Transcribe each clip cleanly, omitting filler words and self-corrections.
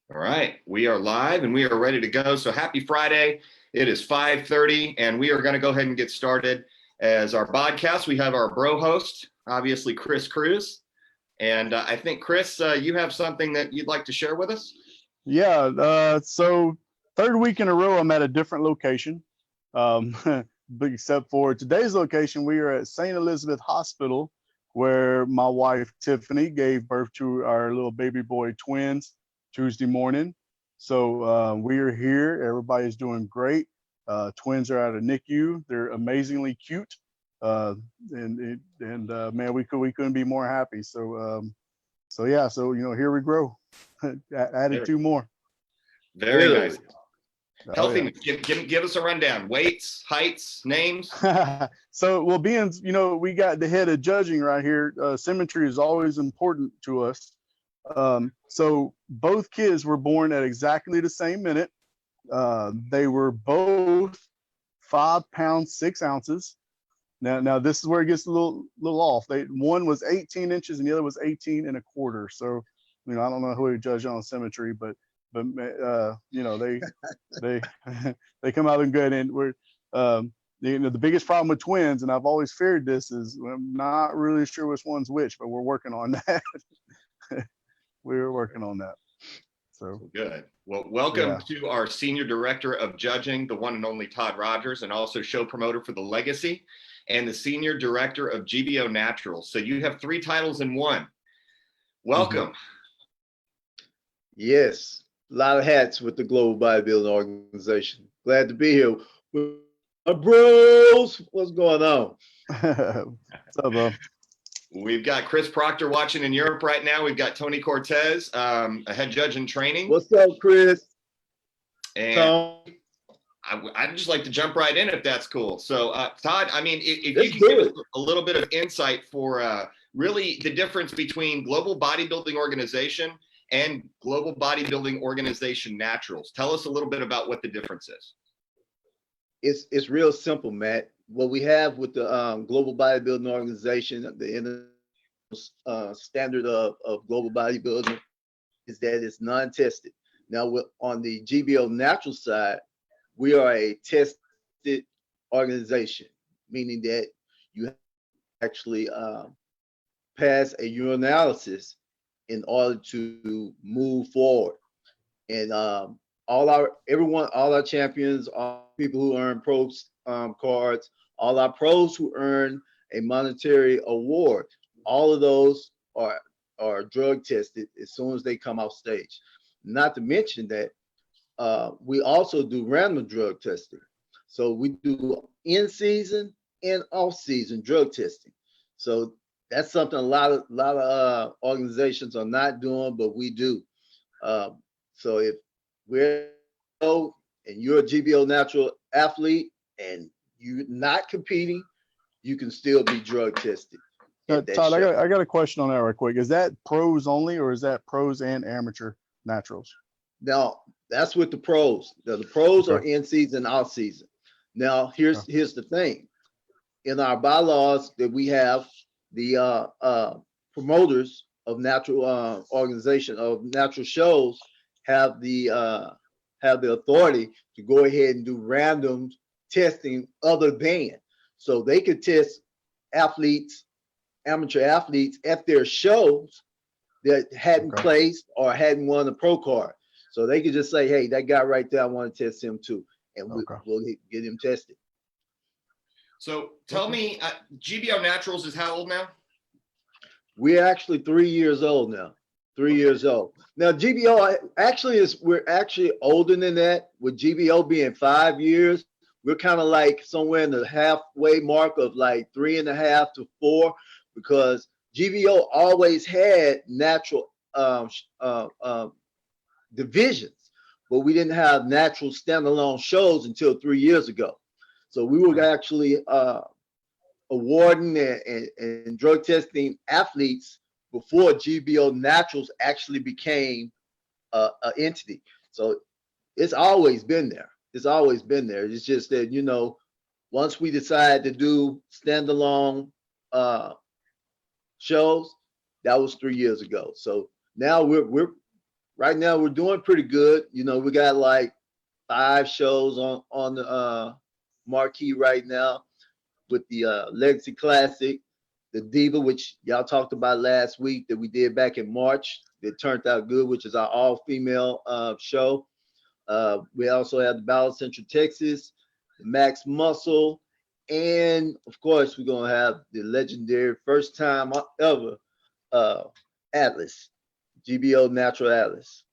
All right, we are live and we are ready to go. So happy Friday. It is 5:30 and we are going to go ahead and get started. As our podcast, we have our bro host, obviously Chris Cruz. And I think, Chris, you have something that you'd like to share with us? Yeah, so third week in a row, I'm at a different location. But except for today's location, we are at St. Elizabeth Hospital, where my wife, Tiffany, gave birth to our little baby boy twins Tuesday morning. So we are here. Everybody's doing great. Twins are out of NICU. They're amazingly cute. And man, we couldn't be more happy. So here we grow. Added two more. Very nice. Healthy. Yeah. Give us a rundown. Weights, heights, names. So, well, being, we got the head of judging right here. Symmetry is always important to us. So both kids were born at exactly the same minute. They were both 5 pounds, 6 ounces. Now this is where it gets a little off. One was 18 inches and the other was 18 and a quarter. So, I don't know who we judge on symmetry, but they they come out in good. And we're the biggest problem with twins, and I've always feared this, is I'm not really sure which one's which, but we're working on that. We're working on that. So good. Well, welcome to our Senior Director of Judging, the one and only Todd Rogers, and also show promoter for The Legacy, and the Senior Director of GBO Naturals. So you have 3 titles in one. Welcome. Yes, a lot of hats with the Global Bodybuilding Organization. Glad to be here with my bros. What's going on? What's up, bro? We've got Chris Proctor watching in Europe right now. We've got Tony Cortez, a head judge in training. What's up, Chris? And I'd just like to jump right in if that's cool. So, Todd, I mean, if you can give us a little bit of insight for really the difference between Global Bodybuilding Organization and Global Bodybuilding Organization Naturals. Tell us a little bit about what the difference is. It's real simple, Matt. What we have with the Global Bodybuilding Organization, the standard of global bodybuilding, is that it's non-tested. Now, on the GBO Natural side, we are a tested organization, meaning that you actually pass a urinalysis in order to move forward. And all our champions, all people who earn pro cards, all our pros who earn a monetary award, all of those are drug tested as soon as they come off stage. Not to mention that we also do random drug testing. So we do in-season and off-season drug testing. So that's something a lot of organizations are not doing, but we do. So if we're and you're a GBO natural athlete and you're not competing, you can still be drug tested. Todd, I got a question on that real quick. Is that pros only, or is that pros and amateur naturals? Now, that's with the pros. The pros are in season, off season. Now, here's the thing. In our bylaws that we have, the promoters of natural organization of natural shows have the authority to go ahead and do random testing other than. So they could test amateur athletes at their shows that hadn't placed or hadn't won a pro card. So they could just say, hey, that guy right there, I want to test him too. And we'll get him tested. So tell me, GBO Naturals is how old now? We're actually 3 years old now. 3 years old. Now, GBO we're actually older than that. With GBO being 5 years, we're kind of like somewhere in the halfway mark of like 3.5 to 4, because GBO always had natural divisions, but we didn't have natural standalone shows until 3 years ago. So we were actually awarding and drug testing athletes before GBO Naturals actually became an entity. So it's always been there. It's always been there. It's just that, once we decided to do standalone shows, that was 3 years ago. So now we're right now we're doing pretty good. You know, we got like 5 shows on the marquee right now with the Legacy Classic, the Diva, which y'all talked about last week that we did back in March. That turned out good, which is our all-female show. We also have the Battle of Central Texas, the Max Muscle, and of course, we're gonna have the legendary first time ever Atlas, GBO Natural Atlas.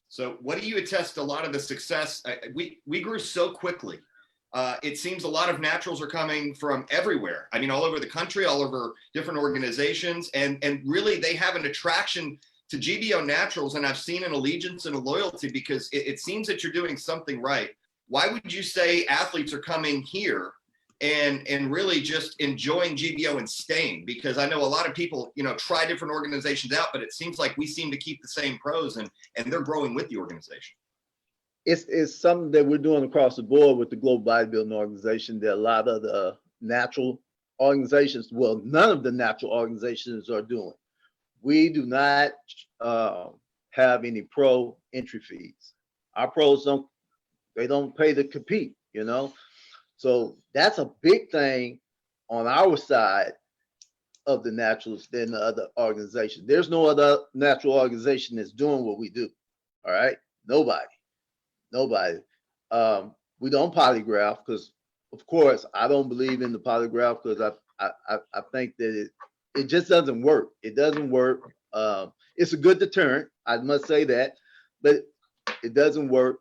So what do you attest a lot of the success? We grew so quickly. It seems a lot of naturals are coming from everywhere. I mean, all over the country, all over different organizations, and really they have an attraction to GBO Naturals, and I've seen an allegiance and a loyalty because it seems that you're doing something right. Why would you say athletes are coming here and really just enjoying GBO and staying? Because I know a lot of people, you know, try different organizations out, but it seems like we seem to keep the same pros and they're growing with the organization. It's something that we're doing across the board with the Global Bodybuilding Organization that a lot of the natural organizations, well, none of the natural organizations are doing. We do not have any pro entry fees. Our pros don't pay to compete, you know? So that's a big thing on our side of the naturals than the other organization. There's no other natural organization that's doing what we do. All right? Nobody. We don't polygraph because, of course, I don't believe in the polygraph because I think that it just doesn't work. It doesn't work. It's a good deterrent, I must say that, but it doesn't work.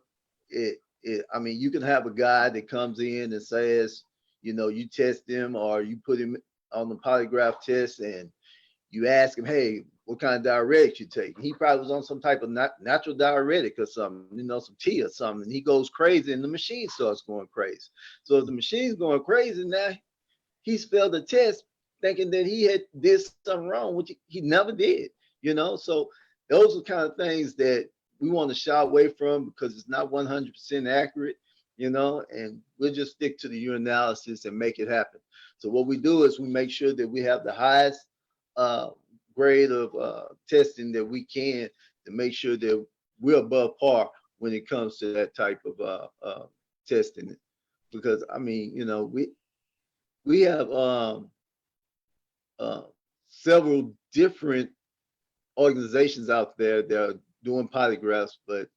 I mean, you can have a guy that comes in and says, you know, you test him or you put him on the polygraph test and you ask him, hey, what kind of diuretic you take? He probably was on some type of natural diuretic or something, you know, some tea or something. And he goes crazy and the machine starts going crazy. So if the machine's going crazy now, he's failed the test thinking that he had did something wrong, which he never did, you know? So those are kind of things that we want to shy away from because it's not 100% accurate, you know, and we'll just stick to the urinalysis and make it happen. So what we do is we make sure that we have the highest grade of testing that we can to make sure that we're above par when it comes to that type of testing. Because I mean, you know, we have several different organizations out there that are doing polygraphs, but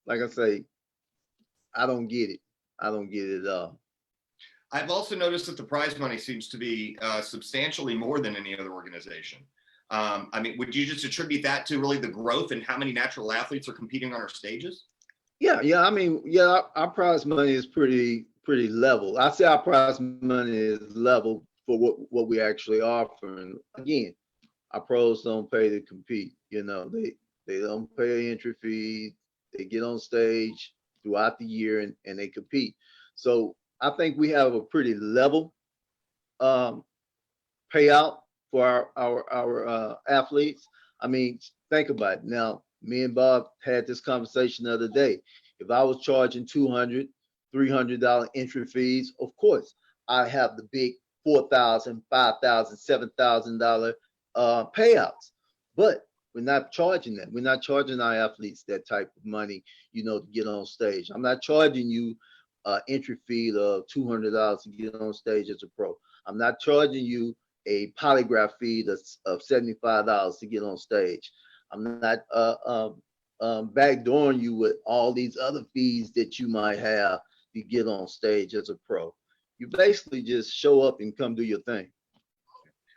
like I say, I don't get it. I don't get it at all. I've also noticed that the prize money seems to be substantially more than any other organization. I mean, would you just attribute that to really the growth and how many natural athletes are competing on our stages? Yeah. I mean, yeah, our prize money is pretty level. I say our prize money is level for what we actually offer. And again, our pros don't pay to compete. You know, they don't pay an entry fee. They get on stage throughout the year and they compete. So I think we have a pretty level payout for our athletes. I mean, think about it. Now, me and Bob had this conversation the other day. If I was charging $200, $300 entry fees, of course, I have the big $4,000, $5,000, $7,000 payouts. But we're not charging that. We're not charging our athletes that type of money, you know, to get on stage. I'm not charging you entry fee of $200 to get on stage as a pro. I'm not charging you a polygraph fee of $75 to get on stage. I'm not backdooring you with all these other fees that you might have to get on stage as a pro. You basically just show up and come do your thing.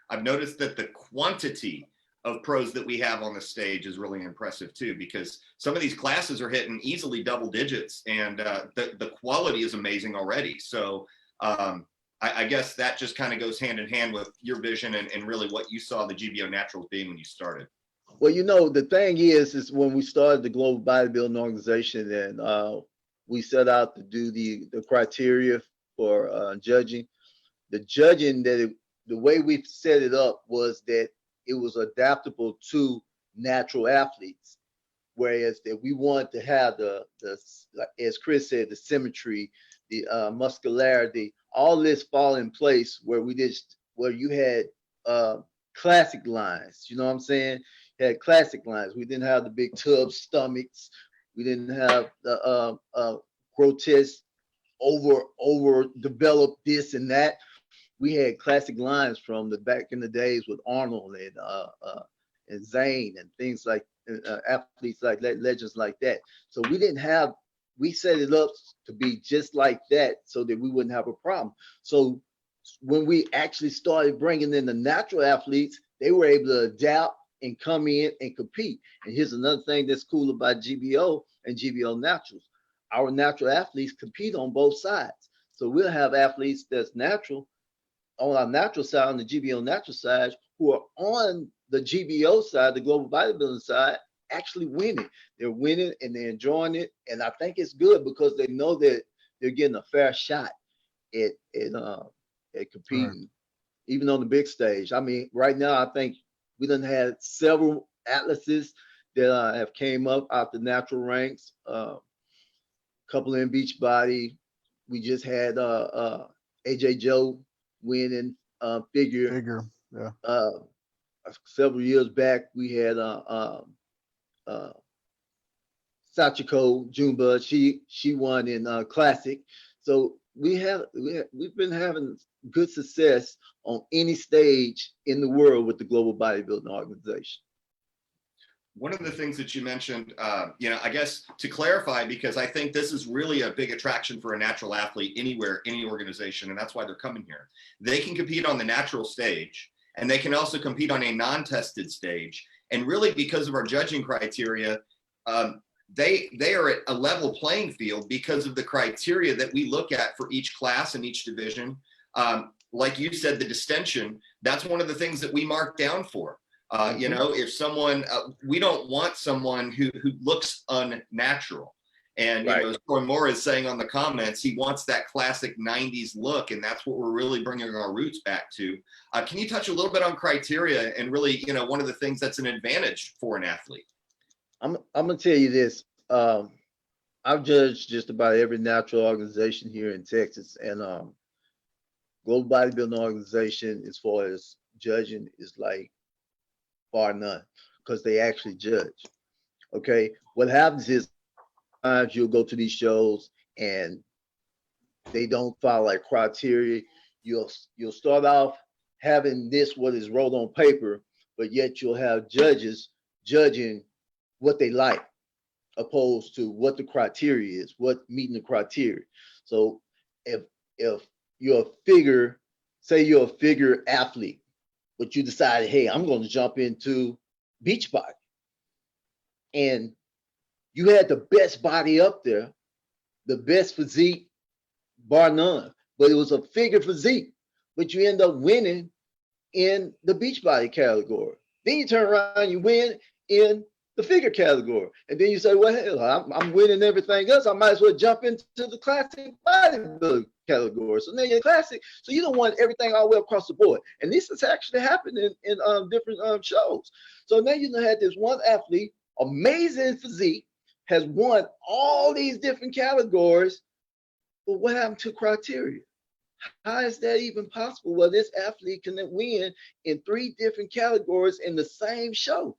I've noticed that the quantity of pros that we have on the stage is really impressive too, because some of these classes are hitting easily double digits and the quality is amazing already. So I guess that just kind of goes hand in hand with your vision and really what you saw the GBO Naturals being when you started. Well, you know, the thing is when we started the Global Bodybuilding Organization and we set out to do the criteria for judging, the judging the way we set it up was that it was adaptable to natural athletes, whereas that we wanted to have the as Chris said, the symmetry, the muscularity, all this fall in place where you had classic lines. You know what I'm saying? had classic lines. We didn't have the big tub stomachs. We didn't have the grotesque, overdeveloped this and that. We had classic lines from the back in the days with Arnold and Zane and things like athletes like that, legends like that. So we set it up to be just like that so that we wouldn't have a problem. So when we actually started bringing in the natural athletes, they were able to adapt and come in and compete. And here's another thing that's cool about GBO and GBO Naturals. Our natural athletes compete on both sides. So we'll have athletes that's natural on our natural side, on the GBO natural side, who are on the GBO side, the global bodybuilding side, actually winning. They're winning and they're enjoying it. And I think it's good because they know that they're getting a fair shot at competing, even on the big stage. I mean, right now, I think we done had several atlases that have came up out the natural ranks. Couple in beach body. We just had AJ Joe winning figure. Yeah. Several years back, we had Sachiko Junebug. She won in classic. So we've been having good success on any stage in the world with the Global Bodybuilding Organization. One of the things that you mentioned, I guess to clarify, because I think this is really a big attraction for a natural athlete anywhere, any organization, and that's why they're coming here. They can compete on the natural stage, and they can also compete on a non-tested stage. And really, because of our judging criteria, they are at a level playing field because of the criteria that we look at for each class and each division. Like you said, the distension, that's one of the things that we mark down for. If someone, we don't want someone who looks unnatural. And right. As Troy Moore is saying on the comments, he wants that classic 90s look, and that's what we're really bringing our roots back to. Can you touch a little bit on criteria and really, one of the things that's an advantage for an athlete? I'm gonna tell you this. I've judged just about every natural organization here in Texas, and Global Bodybuilding Organization, as far as judging, is like bar none, because they actually judge. Okay, what happens is sometimes you'll go to these shows and they don't follow like criteria. You'll start off having what is wrote on paper, but yet you'll have judges judging what they like, opposed to what the criteria is, what meeting the criteria. So if you're a figure, say you're a figure athlete, but you decided, hey, I'm going to jump into beach body, and you had the best body up there, the best physique, bar none, but it was a figure physique, but you end up winning in the beach body category. Then you turn around and you win in the figure category. And then you say, well, hell, I'm winning everything else. I might as well jump into the classic bodybuilding category. So now you're classic. So you don't want everything all the way across the board. And this has actually happened in different shows. So now you had this one athlete, amazing physique, has won all these different categories. But what happened to criteria? How is that even possible? Well, this athlete can win in 3 different categories in the same show.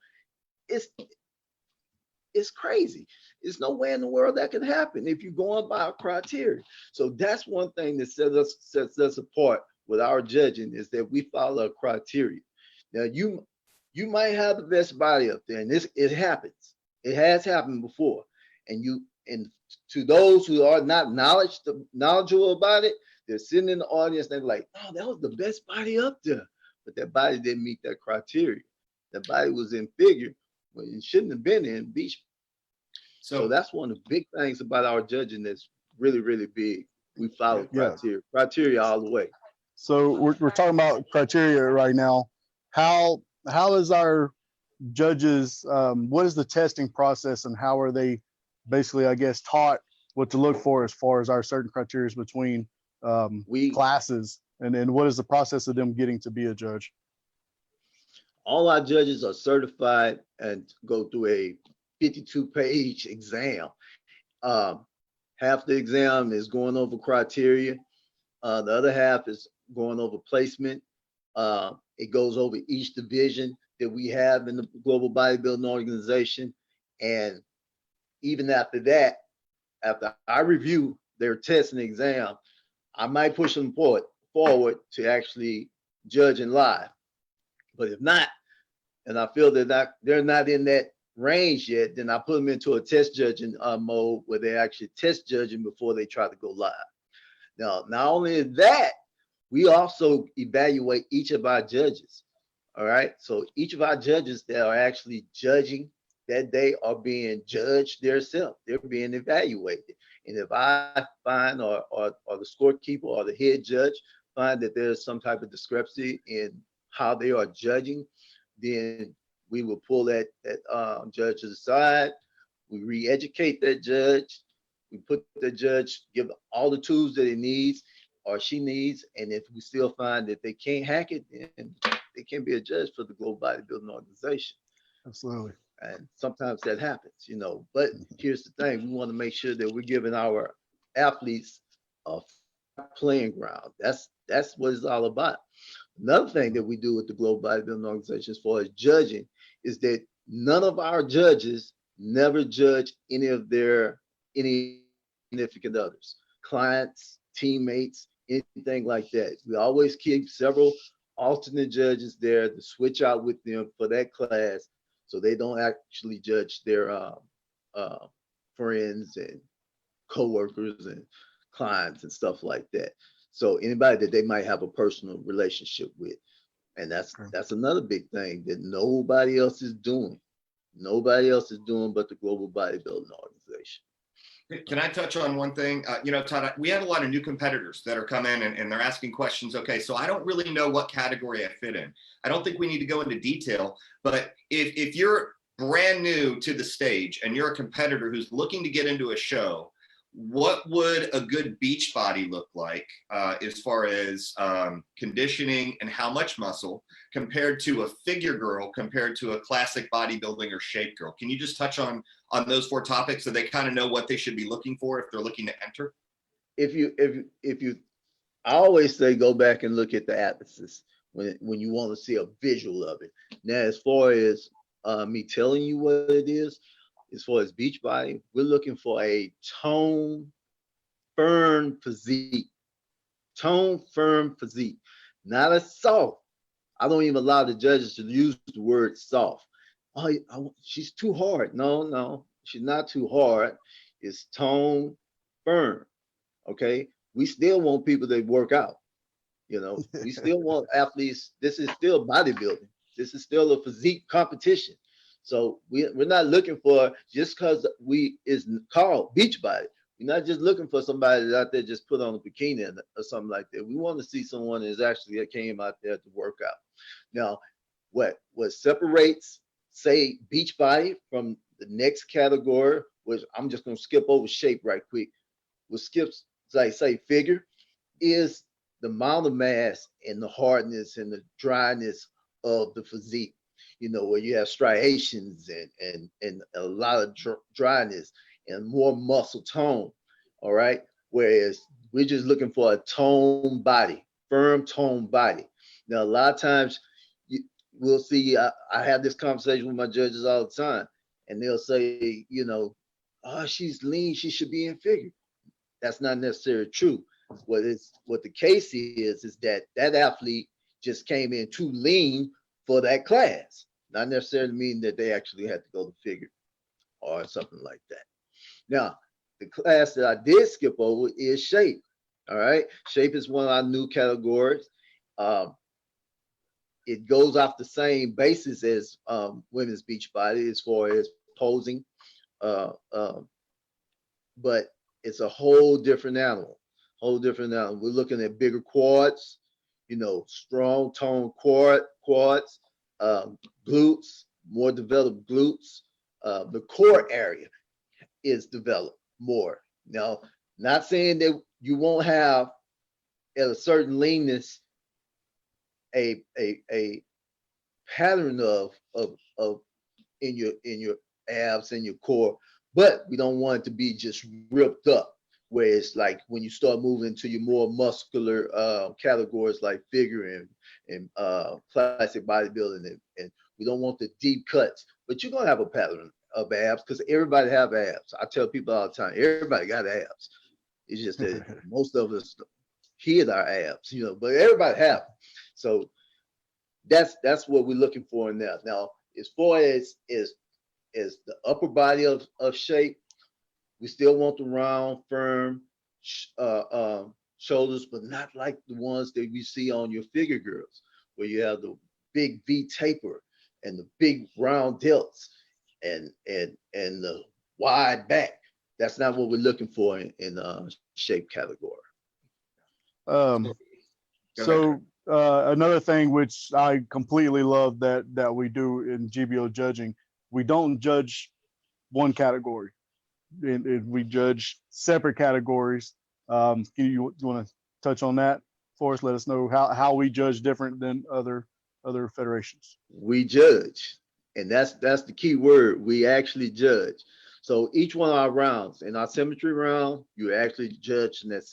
It's crazy. There's no way in the world that can happen if you're going by a criteria. So that's one thing that sets us apart with our judging, is that we follow a criteria. Now you might have the best body up there, and it happens. It has happened before. And to those who are not knowledgeable about it, they're sitting in the audience, they're like, oh, that was the best body up there. But that body didn't meet that criteria. That body was in figure, but it shouldn't have been in beach. So that's one of the big things about our judging that's really, really big. We follow criteria all the way. So we're talking about criteria right now. How is our judges, what is the testing process, and how are they basically, I guess, taught what to look for as far as our certain criteria between classes, and what is the process of them getting to be a judge? All our judges are certified and go through a 52-page exam. Half the exam is going over criteria. The other half is going over placement. It goes over each division. that we have in the Global Bodybuilding Organization. And even after that, after I review their test and exam, I might push them forward to actually judging live. But if not, and I feel that they're not in that range yet, then I put them into a test judging mode where they actually test judging before they try to go live. Now, not only that, we also evaluate each of our judges. All right. So each of our judges that are actually judging that day are being judged themselves. They're being evaluated. And if I find or the scorekeeper or the head judge find that there's some type of discrepancy in how they are judging, then we will pull that judge to the side. We re-educate that judge. We put the judge, give all the tools that he needs or she needs. And if we still find that they can't hack it, then they can be a judge for the Global Bodybuilding Organization. Absolutely. And sometimes that happens, but here's the thing. We want to make sure that we're giving our athletes a playing ground. That's what it's all about. Another thing that we do with the Global Bodybuilding Organization as far as judging is that none of our judges never judge any significant others, clients, teammates, anything like that. We always keep several alternate judges there to switch out with them for that class, so they don't actually judge their friends and coworkers and clients and stuff like that. So anybody that they might have a personal relationship with. And that's another big thing that nobody else is doing. Nobody else is doing but the Global Bodybuilding Organization. Can I touch on one thing? Todd, we have a lot of new competitors that are coming in and they're asking questions. Okay, so I don't really know what category I fit in. I don't think we need to go into detail, but if you're brand new to the stage and you're a competitor who's looking to get into a show, what would a good beach body look like as far as conditioning and how much muscle compared to a figure girl, compared to a classic bodybuilding or shape girl? Can you just touch on those four topics so they kind of know what they should be looking for if they're looking to enter? I always say go back and look at the atlases when you want to see a visual of it. Now, as far as me telling you what it is, as far as beach body, we're looking for a tone, firm physique. Tone, firm physique, not a soft. I don't even allow the judges to use the word soft. Oh, she's too hard. No, she's not too hard. It's tone, firm. Okay. We still want people that work out. We still want athletes. This is still bodybuilding. This is still a physique competition. So we're not looking for, just because is called beach body, we're not just looking for somebody that's out there just put on a bikini or something like that. We want to see someone that came out there to work out. Now, what separates, say, beach body from the next category, which I'm just going to skip over shape right quick, we'll skip, like say, figure, is the amount of mass and the hardness and the dryness of the physique. Where you have striations and a lot of dryness and more muscle tone. All right. Whereas we're just looking for a tone body, firm tone body. Now, a lot of times we'll see, I have this conversation with my judges all the time, and they'll say, oh, she's lean, she should be in figure. That's not necessarily true. What the case is that athlete just came in too lean for that class. Not necessarily mean that they actually had to go to figure or something like that. Now, the class that I did skip over is shape. All right. Shape is one of our new categories. It goes off the same basis as women's beach body as far as posing. But it's a whole different animal. We're looking at bigger quads, strong tone quads. Glutes, more developed glutes. The core area is developed more. Now, not saying that you won't have at a certain leanness a pattern of in your abs and your core, but we don't want it to be just ripped up. Where it's like when you start moving to your more muscular categories like figure and classic bodybuilding and We don't want the deep cuts, but you're gonna have a pattern of abs because everybody have abs. I tell people all the time, everybody got abs. It's just that most of us hid our abs, but everybody have. So that's what we're looking for in there. Now, as far as the upper body of shape, we still want the round, firm shoulders, but not like the ones that we see on your figure girls, where you have the big V taper and the big round delts and the wide back. That's not what we're looking for in shape category. So another thing which I completely love that we do in GBO judging, we don't judge one category. We judge separate categories. You want to touch on that for us? Let us know how we judge different than other federations. We judge, and that's the key word. We actually judge. So each one of our rounds, in our symmetry round, you actually judge in that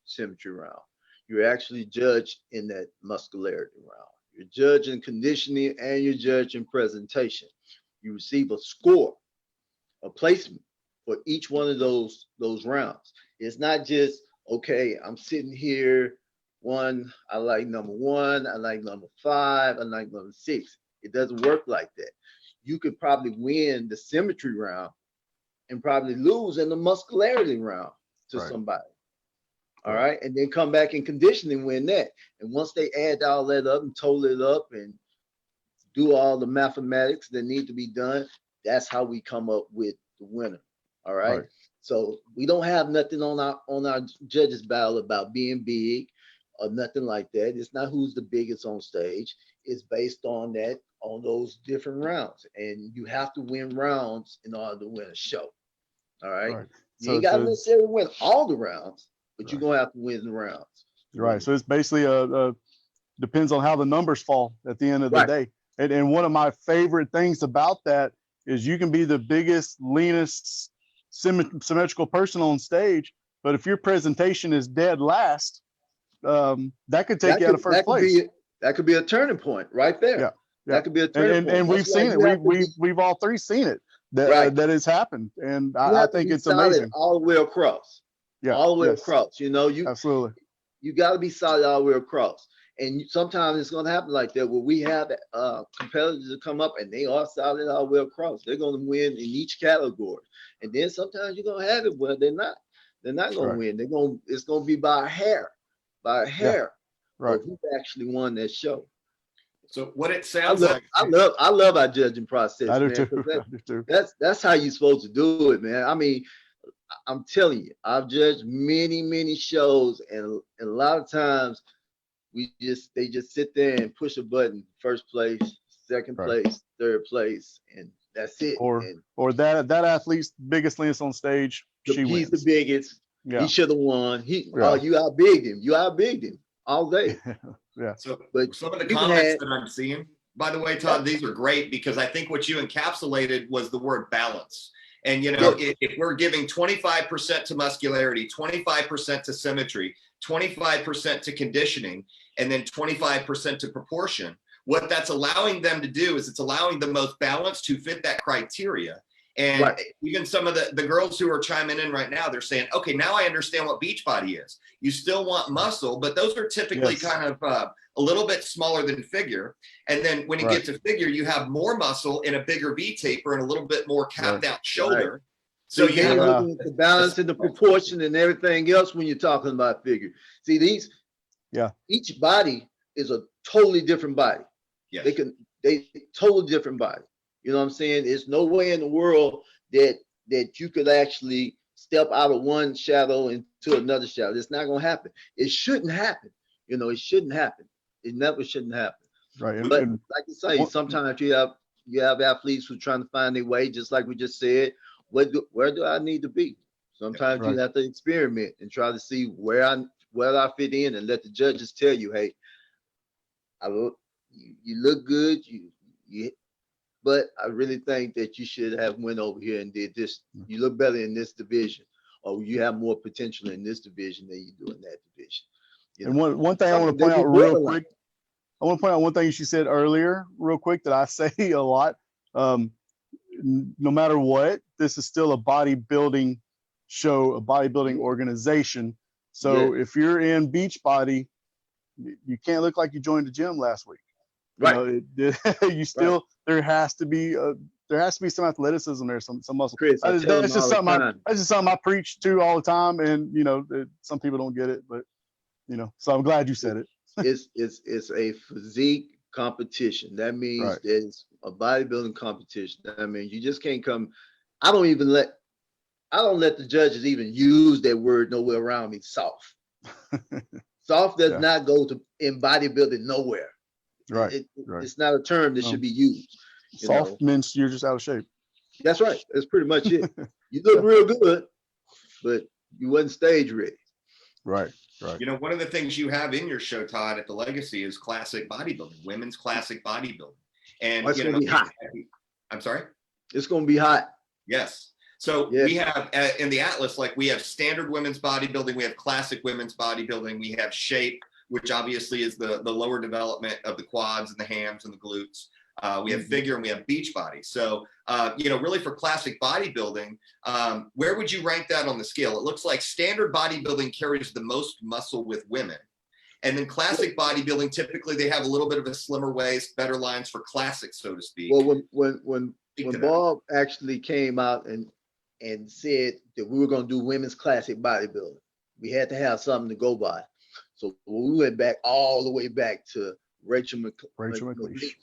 symmetry round. You actually judge in that muscularity round. You're judging conditioning and you're judging presentation. You receive a score, a placement for each one of those rounds. It's not just, okay, I'm sitting here, I like number 1, I like number 5, I like number 6. It doesn't work like that. You could probably win the symmetry round and probably lose in the muscularity round to somebody. All right. And then come back in conditioning, win that. And once they add all that up and total it up and do all the mathematics that need to be done, that's how we come up with the winner. All right. So we don't have nothing on our judges battle about being big or nothing like that. It's not who's the biggest on stage. It's based on those different rounds. And you have to win rounds in order to win a show. All right. You ain't got to necessarily win all the rounds, but you're going to have to win the rounds. Right. So it's basically depends on how the numbers fall at the end of the day. And one of my favorite things about that is you can be the biggest, leanest, symmetrical person on stage, but if your presentation is dead last, that could take you out of first place. That could be a turning point right there. Yeah. That could be a turning point. And we've seen it. We've all three seen it. That has happened, and I think it's amazing all the way across. Yeah, all the way across. Absolutely. You got to be solid all the way across, and sometimes it's going to happen like that where we have competitors that come up and they are solid all the way across. They're going to win in each category, and then sometimes you're going to have it where they're not. They're not going to win. It's going to be by a hair, of who actually won that show. So what it sounds like, I love our judging process. I do man, too. That's how you're supposed to do it, man. I mean, I'm telling you, I've judged many shows, and a lot of times they just sit there and push a button, first place, second place, third place, and that's it. Or that athlete's biggest lens on stage, she wins. He's the biggest. Yeah. He should have won. You outbigged him. You outbigged him all day. Yeah. So, but some of the comments that I'm seeing, by the way, Todd, these are great because I think what you encapsulated was the word balance. And, if we're giving 25% to muscularity, 25% to symmetry, 25% to conditioning, and then 25% to proportion, what that's allowing them to do is it's allowing the most balance to fit that criteria. And even some of the girls who are chiming in right now, they're saying, okay, now I understand what Beachbody is. You still want muscle, but those are typically kind of a little bit smaller than figure. And then when you get to figure, you have more muscle in a bigger V taper and a little bit more capped out shoulder. So you have the balance and the proportion and everything else when you're talking about figure. See, each body is a totally different body. Yes. They totally different body. You know what I'm saying? There's no way in the world that you could actually step out of one shadow into another shadow. It's not going to happen. It shouldn't happen. It shouldn't happen. It never shouldn't happen. Right. But like you say, sometimes you have athletes who are trying to find their way, just like we just said. Where do I need to be? Sometimes you have to experiment and try to see where I fit in, and let the judges tell you, hey, you look good. But I really think that you should have went over here and did this. You look better in this division, or you have more potential in this division than you do in that division. And one thing I want to point out real quick. I want to point out one thing she said earlier, real quick, that I say a lot. No matter what, this is still a bodybuilding show, a bodybuilding organization. So if you're in Beachbody, you can't look like you joined the gym last week. Right. You still there has to be some athleticism there, some muscle. Chris, That's just something I preach to all the time, and some people don't get it, but so I'm glad you said it. It's a physique competition. That means there's a bodybuilding competition. That means you just can't come. I don't let the judges even use that word nowhere around me. Soft. Soft does not go in bodybuilding nowhere. Right. It's not a term that should be used. Soft means you're just out of shape. That's right. That's pretty much it. You look real good, but you wasn't stage ready. Right. One of the things you have in your show, Todd, at the Legacy is classic bodybuilding, women's classic bodybuilding. And it's going to be hot. I'm sorry? It's going to be hot. Yes. So we have in the Atlas, we have standard women's bodybuilding, we have classic women's bodybuilding, we have shape, which obviously is the lower development of the quads and the hams and the glutes. We have figure and we have beach body. So, really for classic bodybuilding, where would you rank that on the scale? It looks like standard bodybuilding carries the most muscle with women. And then classic bodybuilding, typically they have a little bit of a slimmer waist, better lines for classic, so to speak. Well, when Bob actually came out and said that we were going to do women's classic bodybuilding, we had to have something to go by. So we went back all the way back to Rachel McLeish.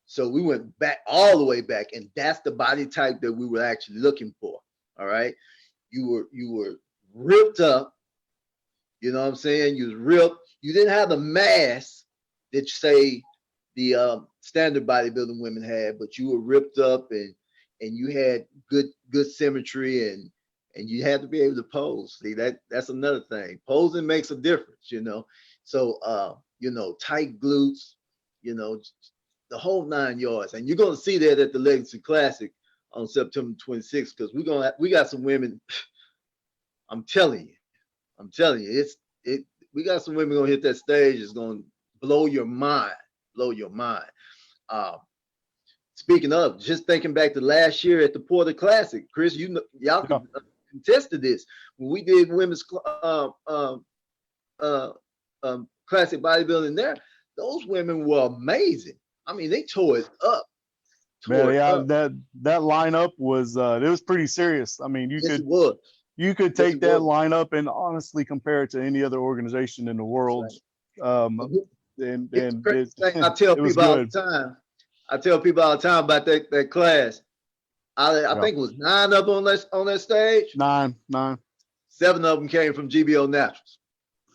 So we went back all the way back, and that's the body type that we were actually looking for. All right, you were ripped up. You know what I'm saying? You was ripped. You didn't have the mass that say the standard bodybuilding women had, but you were ripped up and you had good symmetry and you had to be able to pose. See, that's another thing. Posing makes a difference, So tight glutes, the whole 9 yards. And you're gonna see that at the Legacy Classic on September 26th, because we got some women. I'm telling you, we got some women gonna hit that stage. It's gonna blow your mind. Speaking of, just thinking back to last year at the Porter Classic, Chris, y'all can contest to this. When we did women's classic bodybuilding there, those women were amazing. I mean, they tore it up. That lineup was it was pretty serious. I mean, you could take that lineup and honestly compare it to any other organization in the world. And I tell people all the time. I tell people all the time about that class. I think it was 9 up on that stage. Nine. 7 of them came from GBO Naturals.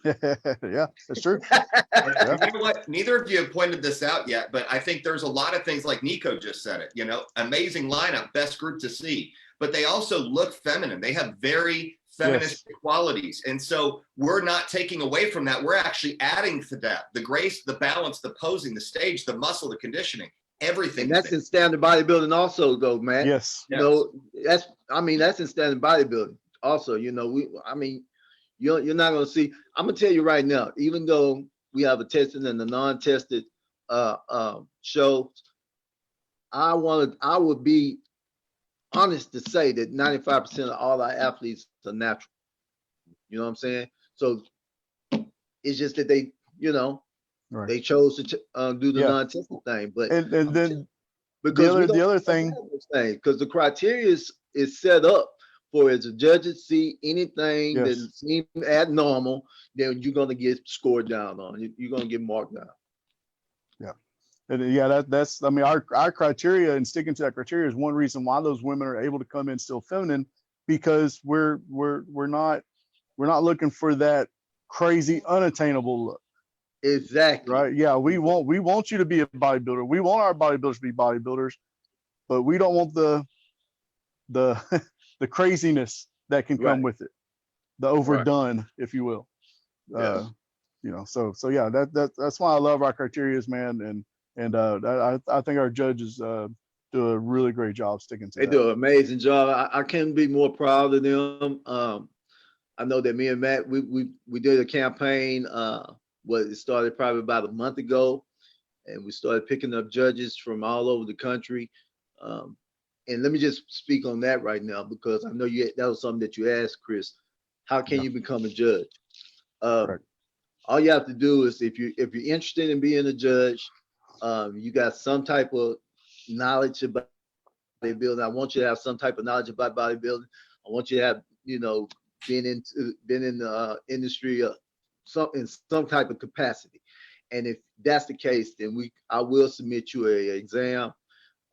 Yeah, that's true. You know what? Neither of you have pointed this out yet, but I think there's a lot of things like Nico just said it. Amazing lineup, best group to see. But they also look feminine. They have very feminist qualities. And so we're not taking away from that. We're actually adding to that. The grace, the balance, the posing, the stage, the muscle, the conditioning, everything. And that's in standard bodybuilding also, though, man. Yes. That's in standard bodybuilding also. You're not going to see. I'm going to tell you right now, even though we have a tested and a non-tested show, I would be honest to say that 95% of all our athletes are natural. You know what I'm saying? So it's just that they, they chose to do the non-tested thing. But and then because the other thing, because the criteria is set up for, as the judges see anything that seems abnormal, then you're going to get scored down on. You're going to get marked down. That's our criteria, and sticking to that criteria is one reason why those women are able to come in still feminine, because we're not looking for that crazy unattainable look. Exactly. Right. Yeah. We want you to be a bodybuilder. We want our bodybuilders to be bodybuilders, but we don't want the craziness that can come with it, the overdone, if you will. So that's why I love our criteria, man. And I think our judges do a really great job sticking to that. They do an amazing job. I can't be more proud of them. I know that me and Matt, we did a campaign. It started probably about a month ago, and we started picking up judges from all over the country. And let me just speak on that right now, because I know that was something that you asked, Chris. How can you become a judge? All you have to do is, if you're interested in being a judge, you got some type of knowledge about bodybuilding. I want you to have some type of knowledge about bodybuilding. I want you to have, been in the industry in some type of capacity. And if that's the case, then I will submit you an exam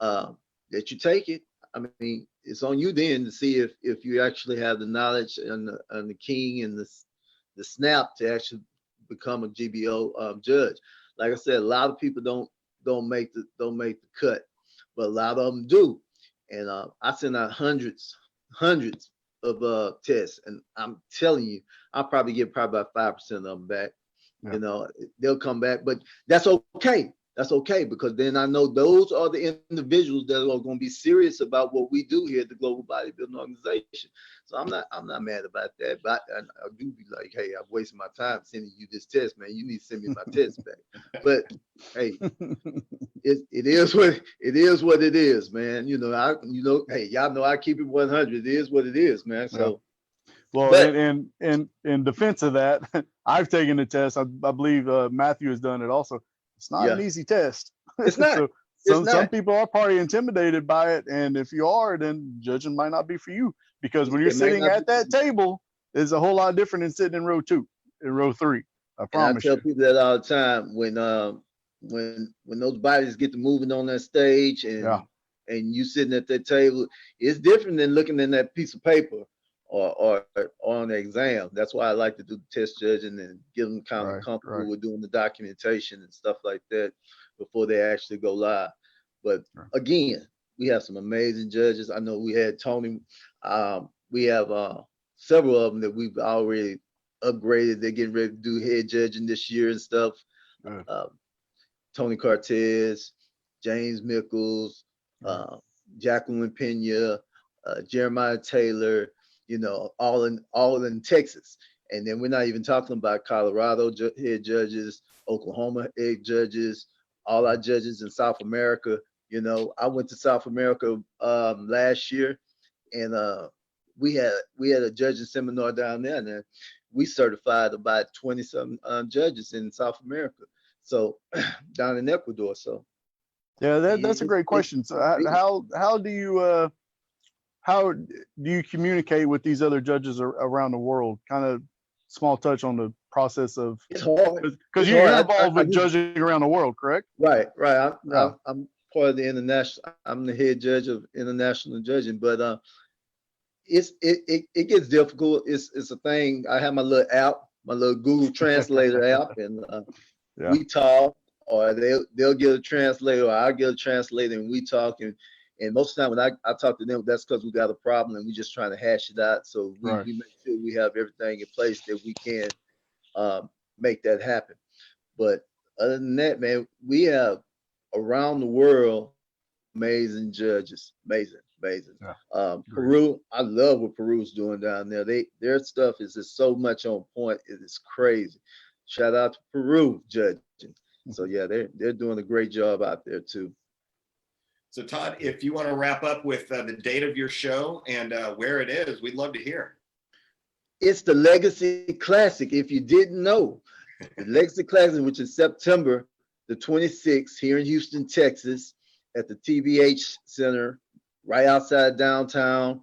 that you take it. I mean, it's on you then to see if you actually have the knowledge and the king and the snap to actually become a GBO judge. Like I said, a lot of people don't make the cut, but a lot of them do. And I send out hundreds of tests, and I'm telling you, I'll probably get about 5% of them back. Yeah. They'll come back, but that's okay. That's okay, because then I know those are the individuals that are going to be serious about what we do here at the Global Bodybuilding Organization. So I'm not mad about that, but I do be like, hey, I've wasted my time sending you this test, man. You need to send me my test back. But hey, it is what it is, man. Hey, y'all know I keep it 100. It is what it is, man. So. Well, and in defense of that, I've taken the test. I believe Matthew has done it also. It's not an easy test. It's not. So some people are probably intimidated by it, and if you are, then judging might not be for you, because when you're sitting at that table, it's a whole lot different than sitting in row 2, in row 3. I promise you. I tell people that all the time, when those bodies get to moving on that stage and you sitting at that table, it's different than looking in that piece of paper or on the exam. That's why I like to do the test judging and get them kind of comfortable with doing the documentation and stuff like that before they actually go live. But again, we have some amazing judges. I know we had Tony. We have several of them that we've already upgraded. They're getting ready to do head judging this year and stuff. Tony Cortez, James Mickles, Jacqueline Pena, Jeremiah Taylor, all in Texas. And then we're not even talking about Colorado head judges, Oklahoma head judges, all our judges in South America. I went to South America last year, and we had a judging seminar down there, and we certified about 20-some judges in South America. So down in Ecuador. So yeah, that's a great question. So how do you communicate with these other judges around the world? Kind of small touch on the process of, it's hard because you're involved with judging around the world, correct? Right. I'm part of the international. I'm the head judge of international judging, but it gets difficult. It's a thing. I have my little app, my little Google Translator app, and we talk, or they'll get a translator, or I'll get a translator, and we talk. And most of the time when I talk to them, that's because we got a problem and we're just trying to hash it out. So we make sure we have everything in place that we can make that happen. But other than that, man, we have around the world amazing judges. Amazing. Peru, I love what Peru's doing down there. Their stuff is just so much on point. It is crazy. Shout out to Peru judging. So yeah, they're doing a great job out there too. So Todd, if you want to wrap up with the date of your show and where it is, we'd love to hear. It's the Legacy Classic. If you didn't know, the Legacy Classic, which is September the 26th here in Houston, Texas, at the TBH Center, right outside downtown.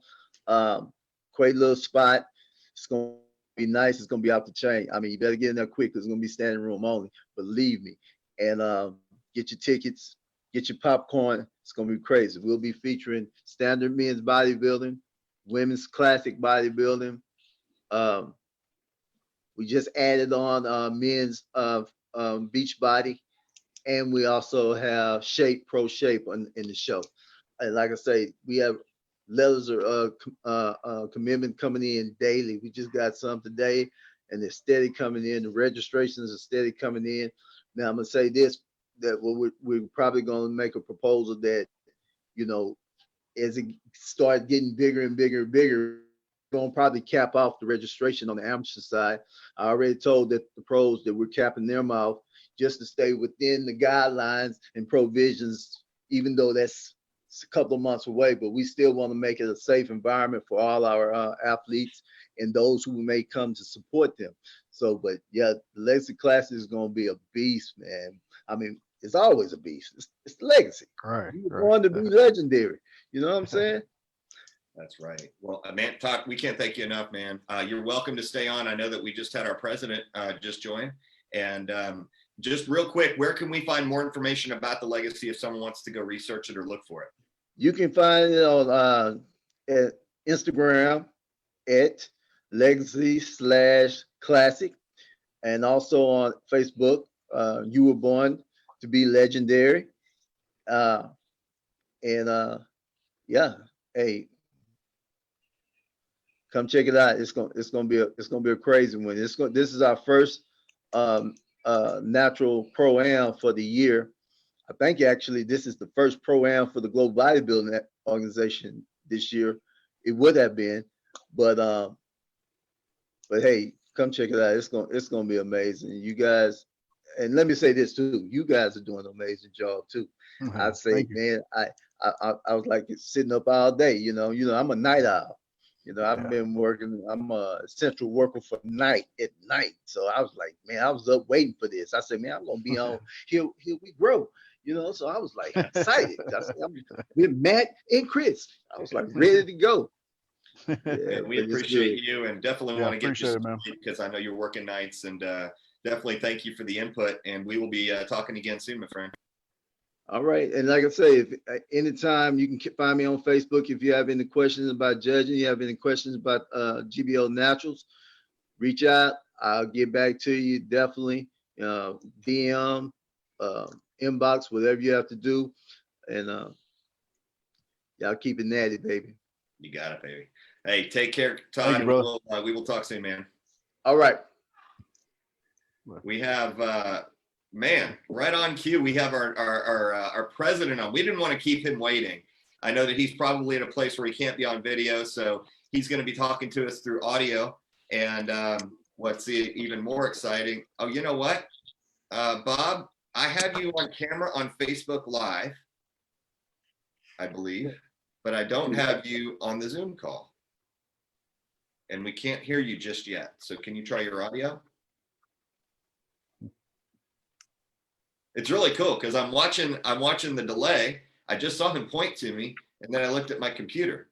Great little spot. It's going to be nice. It's going to be out the chain. I mean, you better get in there quick because it's going to be standing room only. Believe me. And get your tickets. Get your popcorn. It's going to be crazy. We'll be featuring standard men's bodybuilding, women's classic bodybuilding. We just added on men's beach body. And we also have Pro Shape in the show. And like I say, we have letters of commitment coming in daily. We just got some today, and they're steady coming in. The registrations are steady coming in. Now, I'm going to say this, that we're probably going to make a proposal that, as it starts getting bigger and bigger and bigger, we're going to probably cap off the registration on the amateur side. I already told that the pros that we're capping them off. just to stay within the guidelines and provisions, even though that's a couple of months away, but we still want to make it a safe environment for all our athletes and those who may come to support them. So, but yeah, the Legacy Classic is going to be a beast, man. I mean, it's always a beast. It's the legacy. Right. You were born to be legendary. You know what I'm saying? That's right. Well, man, Todd, we can't thank you enough, man. You're welcome to stay on. I know that we just had our president just join. And just real quick, where can we find more information about the legacy if someone wants to go research it or look for it? You can find it on at Instagram at legacy/classic, and also on Facebook. You were born to be legendary. Yeah, hey, come check it out. It's gonna be a crazy one. This is our first natural pro-am for the year. I think actually this is the first pro-am for the Global Bodybuilding Organization this year. It would have been, but hey, come check it out. It's gonna be amazing. You guys, and let me say this too. You guys are doing an amazing job too. Mm-hmm. I'd say, man, I was like sitting up all day. You know, I'm a night owl. You know, I've been working. I'm a central worker for at night. So I was like, man, I was up waiting for this. I said, man, I'm gonna be on Here We Grow. You know, so I was like excited. I said, I'm with Matt and Chris. I was like ready to go. Yeah, we appreciate you and definitely want to get you some sleep because I know you're working nights, and definitely thank you for the input, and we will be talking again soon, my friend. All right. And like I say, if anytime you can find me on Facebook, if you have any questions about judging, you have any questions about GBO Naturals, reach out. I'll get back to you. Definitely DM, inbox, whatever you have to do. And y'all keep it natty, baby. You got it, baby. Hey, take care, Todd. You, we will talk soon, man. All right. We have man, right on cue. We have our president on. We didn't want to keep him waiting. I know that he's probably at a place where he can't be on video, so he's going to be talking to us through audio. And what's even more exciting? Oh, you know what, Bob? I have you on camera on Facebook Live, I believe, but I don't have you on the Zoom call, and we can't hear you just yet. So can you try your audio? It's really cool because I'm watching the delay. I just saw him point to me, and then I looked at my computer.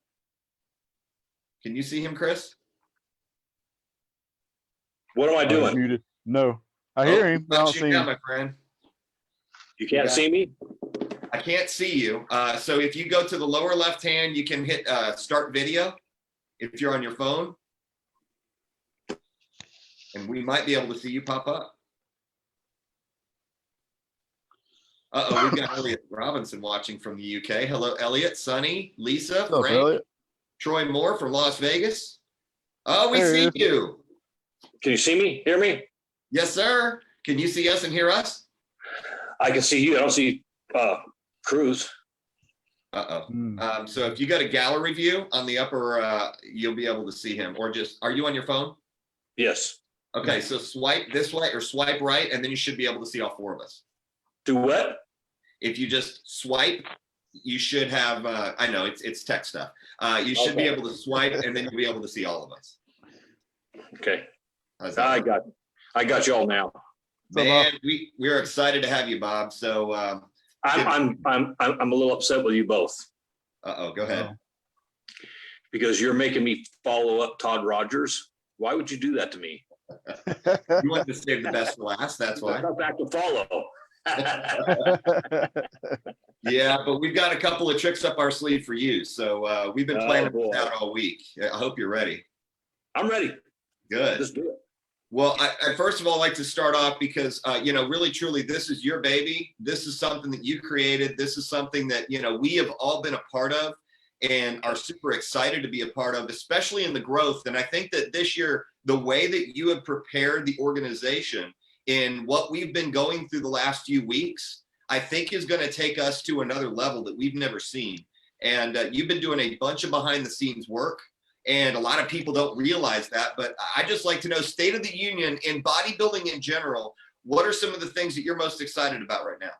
Can you see him, Chris? What am I doing? Muted. No, I hear him. I don't see him. My friend. You can't see me? I can't see you. So if you go to the lower left hand, you can hit start video if you're on your phone. And we might be able to see you pop up. Uh-oh, we've got Elliot Robinson watching from the UK. Hello, Elliot, Sonny, Lisa, Hello, Frank, Elliot. Troy Moore from Las Vegas. Oh, we see you. Can you see me? Hear me? Yes, sir. Can you see us and hear us? I can see you. I don't see Cruz. Uh-oh. So if you got a gallery view on the upper, you'll be able to see him. Or just, are you on your phone? Yes. Okay, so swipe this way or swipe right, and then you should be able to see all four of us. Do what? If you just swipe, you should have, I know it's tech stuff. You should be able to swipe, and then you'll be able to see all of us. Okay. I got you all now. Man, we're excited to have you, Bob. So I'm a little upset with you both. Uh-oh, go ahead. Because you're making me follow up Todd Rogers. Why would you do that to me? You want to save the best for last, that's why. Not back to follow. Yeah, but we've got a couple of tricks up our sleeve for you. So we've been planning this out all week. I hope you're ready. I'm ready. Good. Let's do it. Well, I first of all like to start off because, really, truly, this is your baby. This is something that you created. This is something that, we have all been a part of and are super excited to be a part of, especially in the growth. And I think that this year, the way that you have prepared the organization in what we've been going through the last few weeks, I think is going to take us to another level that we've never seen. And you've been doing a bunch of behind the scenes work. And a lot of people don't realize that, but I just like to know state of the union in bodybuilding in general. what are some of the things that you're most excited about right now?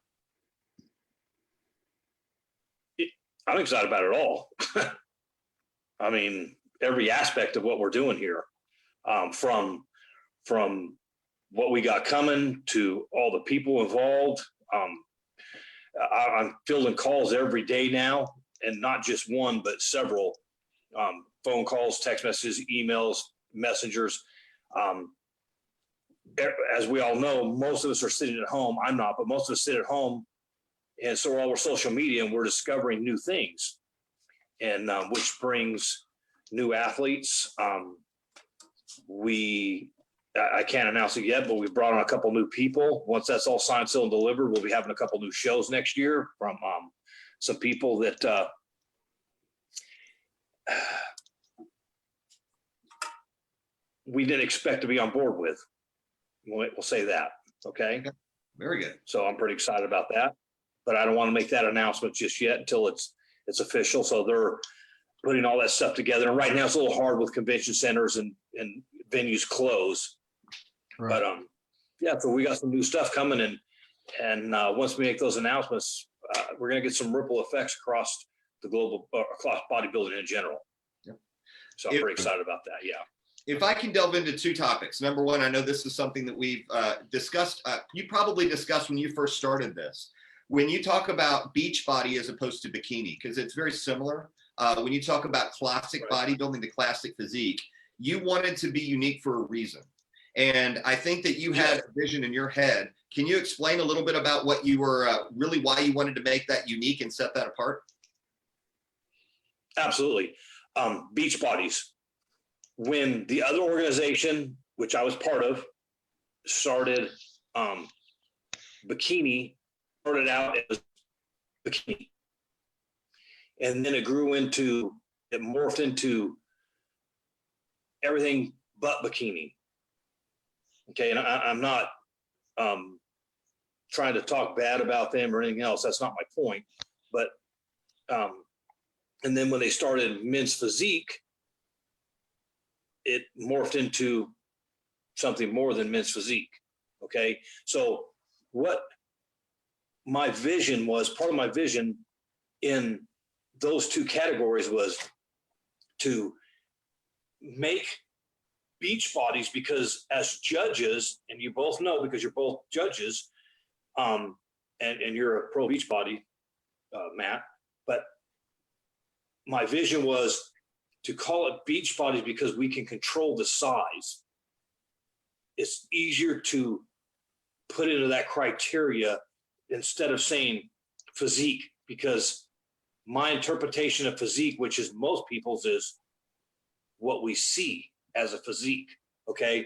I'm excited about it all. I mean, every aspect of what we're doing here, from what we got coming to all the people involved. I'm fielding calls every day now, and not just one, but several phone calls, text messages, emails, messengers. As we all know, most of us are sitting at home. I'm not, but most of us sit at home. And so all our social media, and we're discovering new things, and which brings new athletes. I can't announce it yet, but we've brought on a couple new people. Once that's all signed, sealed, and delivered, we'll be having a couple new shows next year from some people that we didn't expect to be on board with. We'll say that. Okay. Very good. So I'm pretty excited about that, but I don't want to make that announcement just yet until it's official. So they're putting all that stuff together. And right now it's a little hard with convention centers and venues closed. Right. But yeah, so we got some new stuff coming, and once we make those announcements, we're going to get some ripple effects across the global, across bodybuilding in general. Yep. So I'm pretty excited about that. Yeah. If I can delve into two topics. Number one, I know this is something that we've discussed. You probably discussed when you first started this. When you talk about beach body as opposed to bikini, because it's very similar. When you talk about classic bodybuilding, the classic physique, you wanted to be unique for a reason. And I think that you had a vision in your head. Can you explain a little bit about what you were really, why you wanted to make that unique and set that apart? Absolutely. Beach bodies. When the other organization, which I was part of, started bikini, started out as bikini. And then it morphed into everything but bikini. Okay, and I'm not trying to talk bad about them or anything else. That's not my point. But and then when they started men's physique, it morphed into something more than men's physique. Okay, so what my vision was, part of my vision in those two categories was to make beach bodies, because as judges, and you both know because you're both judges, and you're a pro beach body, Matt, but my vision was to call it beach bodies because we can control the size. It's easier to put into that criteria instead of saying physique, because my interpretation of physique, which is most people's, is what we see as a physique. Okay.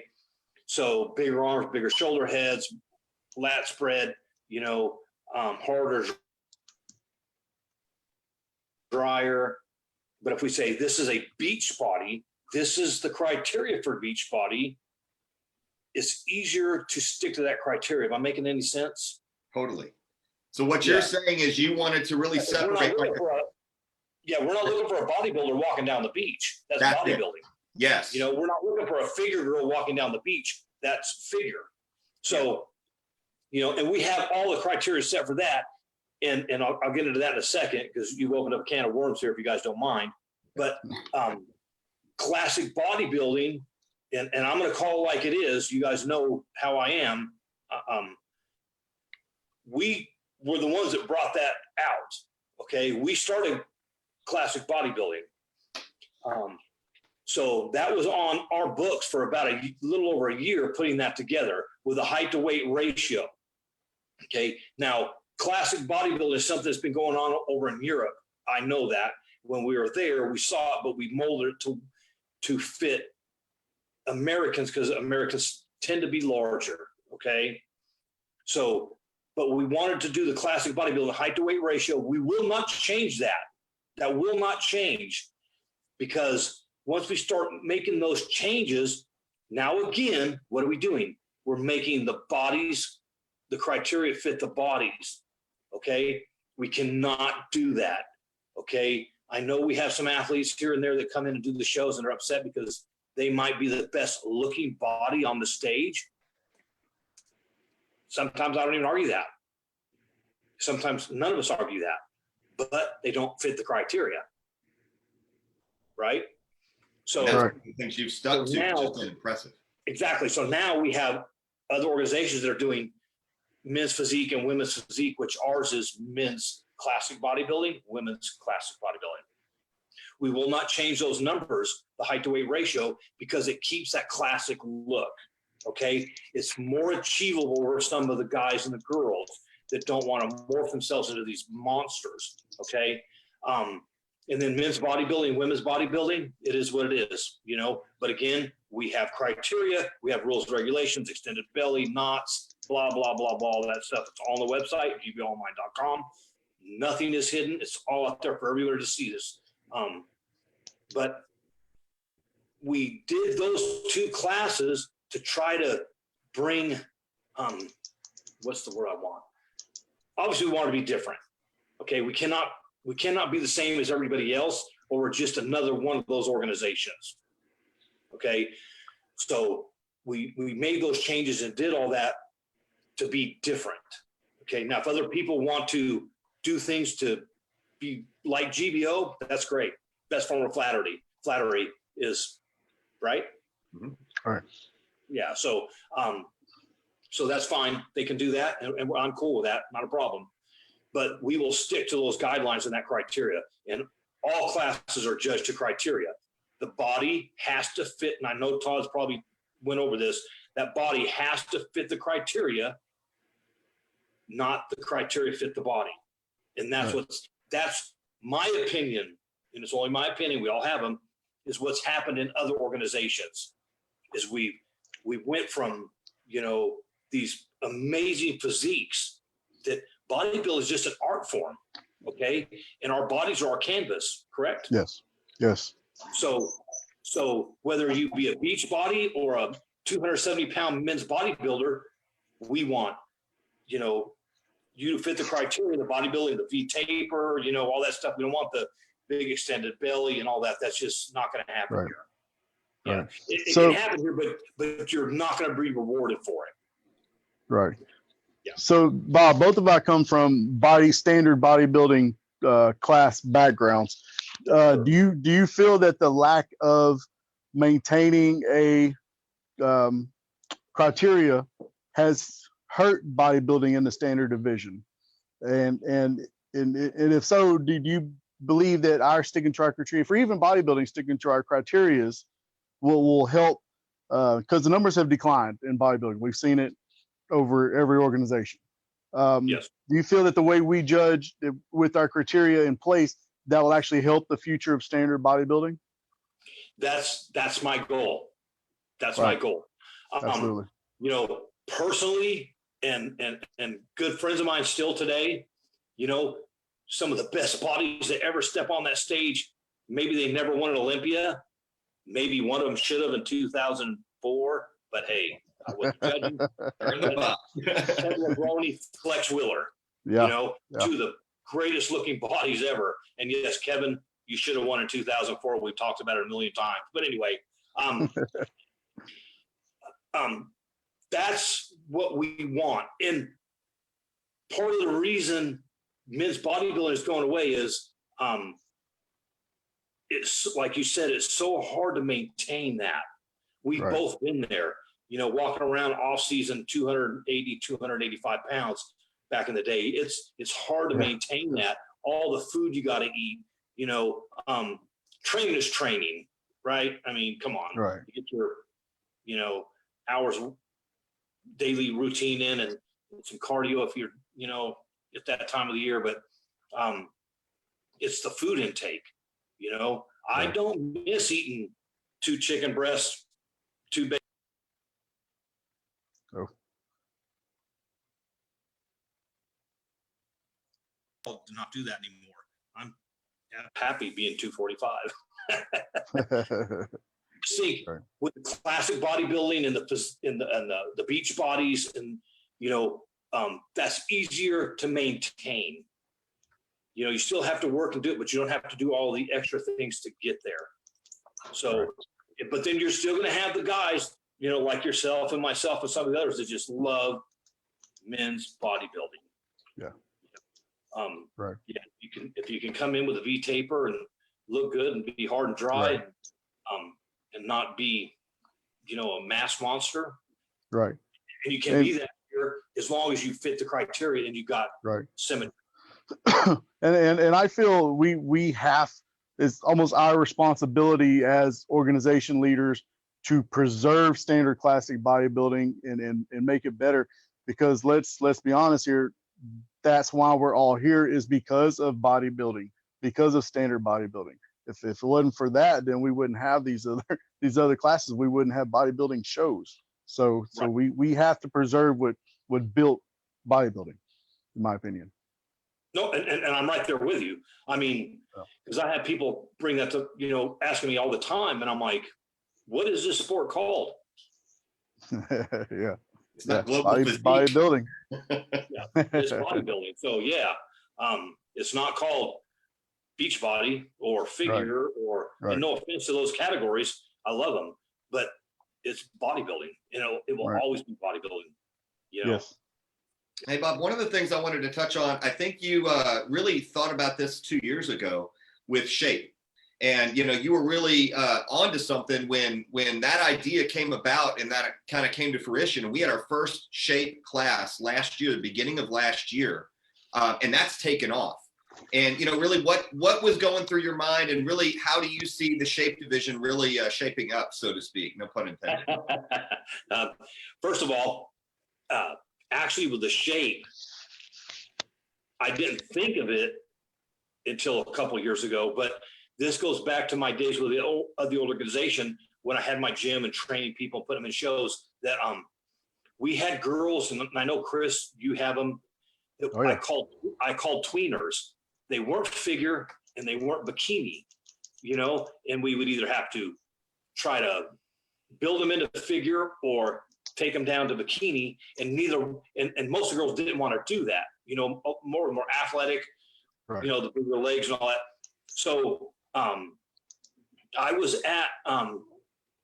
So bigger arms, bigger shoulder heads, lat spread, harder, drier. But if we say this is a beach body, this is the criteria for beach body, it's easier to stick to that criteria. Am I making any sense? Totally. So what you're saying is you wanted to really separate. We're not looking for a bodybuilder walking down the beach. That's bodybuilding. It. Yes. We're not looking for a figure girl walking down the beach. That's figure. So, and we have all the criteria set for that. And I'll get into that in a second, because you've opened up a can of worms here, if you guys don't mind. But classic bodybuilding, and I'm going to call it like it is. You guys know how I am. We were the ones that brought that out. Okay, we started classic bodybuilding. So that was on our books for about a little over a year, putting that together with a height to weight ratio. Okay, now classic bodybuilding is something that's been going on over in Europe. I know that. When we were there, we saw it, but we molded it to fit Americans, because Americans tend to be larger. Okay, so, but we wanted to do the classic bodybuilding height to weight ratio. We will not change that. That will not change, because once we start making those changes, now again, what are we doing? We're making the bodies, the criteria fit the bodies. Okay, we cannot do that. Okay, I know we have some athletes here and there that come in and do the shows and are upset because they might be the best looking body on the stage. Sometimes I don't even argue that. Sometimes none of us argue that, but they don't fit the criteria. Right? So the things you've stuck to now, has been impressive. Exactly. So now we have other organizations that are doing men's physique and women's physique, which ours is men's classic bodybuilding, women's classic bodybuilding. We will not change those numbers, the height to weight ratio, because it keeps that classic look. Okay. It's more achievable for some of the guys and the girls that don't want to morph themselves into these monsters. Okay. And then men's bodybuilding, women's bodybuilding, it is what it is, you know. But again, we have criteria, we have rules, regulations, extended belly, knots, blah, blah, blah, blah, all that stuff. It's all on the website, gboonline.com. Nothing is hidden. It's all out there for everybody to see this. But we did those two classes to try to bring, what's the word I want? Obviously, we want to be different. Okay, we cannot be the same as everybody else, or we're just another one of those organizations. Okay, so we made those changes and did all that to be different. Okay, now if other people want to do things to be like GBO, that's great. Best form of flattery is right. Mm-hmm. All right. Yeah, so that's fine. They can do that, and I'm cool with that. Not a problem. But we will stick to those guidelines and that criteria. And all classes are judged to criteria. The body has to fit, and I know Todd's probably went over this, that body has to fit the criteria, not the criteria fit the body. And that's that's my opinion, and it's only my opinion, we all have them, is what's happened in other organizations. Is we went from, you know, these amazing physiques that bodybuilding is just an art form, okay? And our bodies are our canvas, correct? Yes. Yes. So whether you be a beach body or a 270-pound men's bodybuilder, we want, you know, you to fit the criteria, the bodybuilding, the V taper, you know, all that stuff. We don't want the big extended belly and all that. That's just not going to happen Right. here. Yeah, Right. it So- can happen here, but you're not going to be rewarded for it. Right. Yeah. So, Bob, both of us come from standard bodybuilding class backgrounds. Do you feel that the lack of maintaining a criteria has hurt bodybuilding in the standard division? And if so, did you believe that our sticking to our criteria, for even bodybuilding sticking to our criterias, will help? Because the numbers have declined in bodybuilding. We've seen it over every organization. Yes. Do you feel that the way we judge with our criteria in place, that will actually help the future of standard bodybuilding? That's my goal. That's Right. my goal. Absolutely. You know, personally, and good friends of mine still today, you know, some of the best bodies that ever step on that stage, maybe they never won an Olympia. Maybe one of them should have in 2004, but hey, I wasn't judging. Ted Lebroni, Flex Wheeler, Yeah. you know, two of the greatest looking bodies ever. And yes, Kevin, you should have won in 2004. We've talked about it a million times. But anyway, that's what we want. And part of the reason men's bodybuilding is going away is it's like you said, it's so hard to maintain that. We've Right. both been there, you know, walking around off season 280, 285 pounds back in the day. It's hard to maintain that. All the food you got to eat, you know, training is training, right? I mean, come on, Right. you get your, you know, hours daily routine in and some cardio if you're, you know, at that time of the year, but it's the food intake, you know. I don't miss eating 2 chicken breasts, 2 bacon. Oh. I'll not do that anymore. I'm happy being 245. See, Right. with classic bodybuilding and the beach bodies, and you know, that's easier to maintain. You know, you still have to work and do it, but you don't have to do all the extra things to get there. So, but then you're still going to have the guys, you know, like yourself and myself and some of the others that just love men's bodybuilding. Yeah. Right. Yeah, if you can come in with a V taper and look good and be hard and dry, Right. and not be, a mass monster. Right. And you can be that here as long as you fit the criteria and you got symmetry. and I feel we have, it's almost our responsibility as organization leaders to preserve standard classic bodybuilding and make it better, because let's be honest here, that's why we're all here, is because of bodybuilding, because of standard bodybuilding. If it wasn't for that, then we wouldn't have these other classes. We wouldn't have bodybuilding shows. So we have to preserve what built bodybuilding, in my opinion. No, and I'm right there with you. I mean, because I have people bring that to, asking me all the time, and I'm like, what is this sport called? Yeah. It's not global bodybuilding. Yeah, it's bodybuilding. So it's not called beach body or figure and no offense to those categories. I love them, but it's bodybuilding. It will always be bodybuilding. Yes. Hey, Bob, one of the things I wanted to touch on, I think you really thought about this 2 years ago with shape. And, you were really onto something when that idea came about and that kind of came to fruition. And we had our first shape class last year, the beginning of last year. And that's taken off. And, really what was going through your mind, and really how do you see the shape division really shaping up, so to speak? No pun intended. First of all, actually with the shape, I didn't think of it until a couple of years ago, but this goes back to my days with the organization when I had my gym and training people, put them in shows, that we had girls, and I know, Chris, you have them. I called tweeners. They weren't figure and they weren't bikini, and we would either have to try to build them into figure or take them down to bikini, and most of the girls didn't want to do that, more athletic, the bigger legs and all that. So I was at, that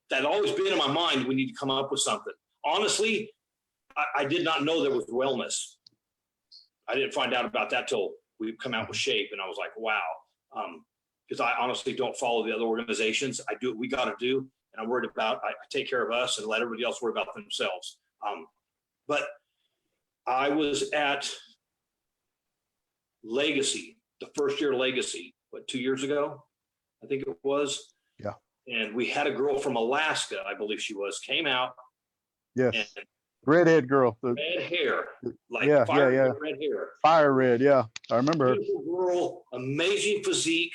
had always been in my mind, we need to come up with something. Honestly, I did not know there was wellness. I didn't find out about that till we come out with shape, and I was like, wow. Because I honestly don't follow the other organizations. I do what we got to do, and I'm worried about, I take care of us and let everybody else worry about themselves. But I was at Legacy, the first year Legacy, 2 years ago, I think it was. Yeah. And we had a girl from Alaska, I believe she was, came out. Yes. And redhead girl. Red hair. Red hair. Fire red, yeah. I remember her. Beautiful girl, amazing physique,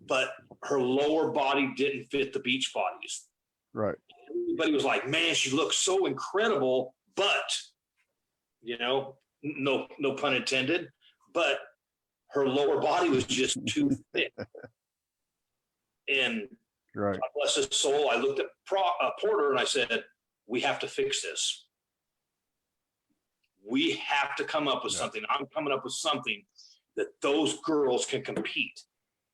but her lower body didn't fit the beach bodies. Right. Everybody was like, man, she looks so incredible, but, no pun intended, but her lower body was just too thick. And God bless his soul, I looked at Porter and I said, we have to fix this. We have to come up with something. I'm coming up with something that those girls can compete,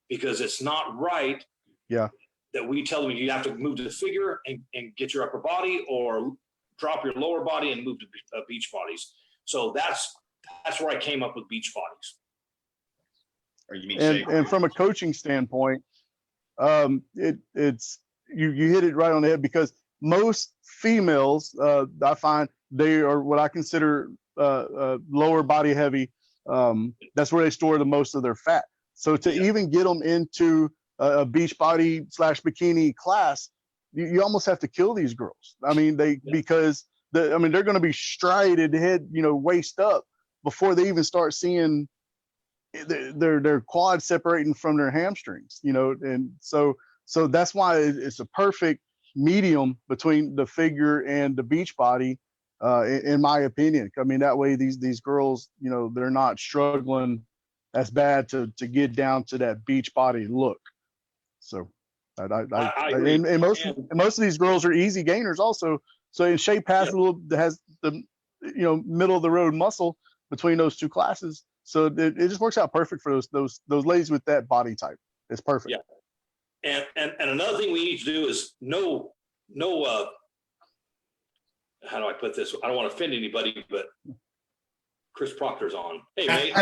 because it's not right that we tell them you have to move to the figure and get your upper body, or drop your lower body and move to beach bodies. So that's where I came up with beach bodies. Or you mean and from a coaching standpoint, it's you hit it right on the head, because most females, I find, they are what I consider lower body heavy. That's where they store the most of their fat. So to even get them into a beach body / bikini class, you almost have to kill these girls. I mean, because they're going to be striated head, waist up, before they even start seeing their quads separating from their hamstrings, and so that's why it's a perfect medium between the figure and the beach body, in my opinion. I mean, that way these girls, they're not struggling as bad to get down to that beach body look. So I agree. And most of these girls are easy gainers also. So in shape has the middle of the road muscle between those two classes. So it just works out perfect for those ladies with that body type. It's perfect. Yeah. And another thing we need to do is no how do I put this? I don't want to offend anybody, but Chris Proctor's on. Hey, mate.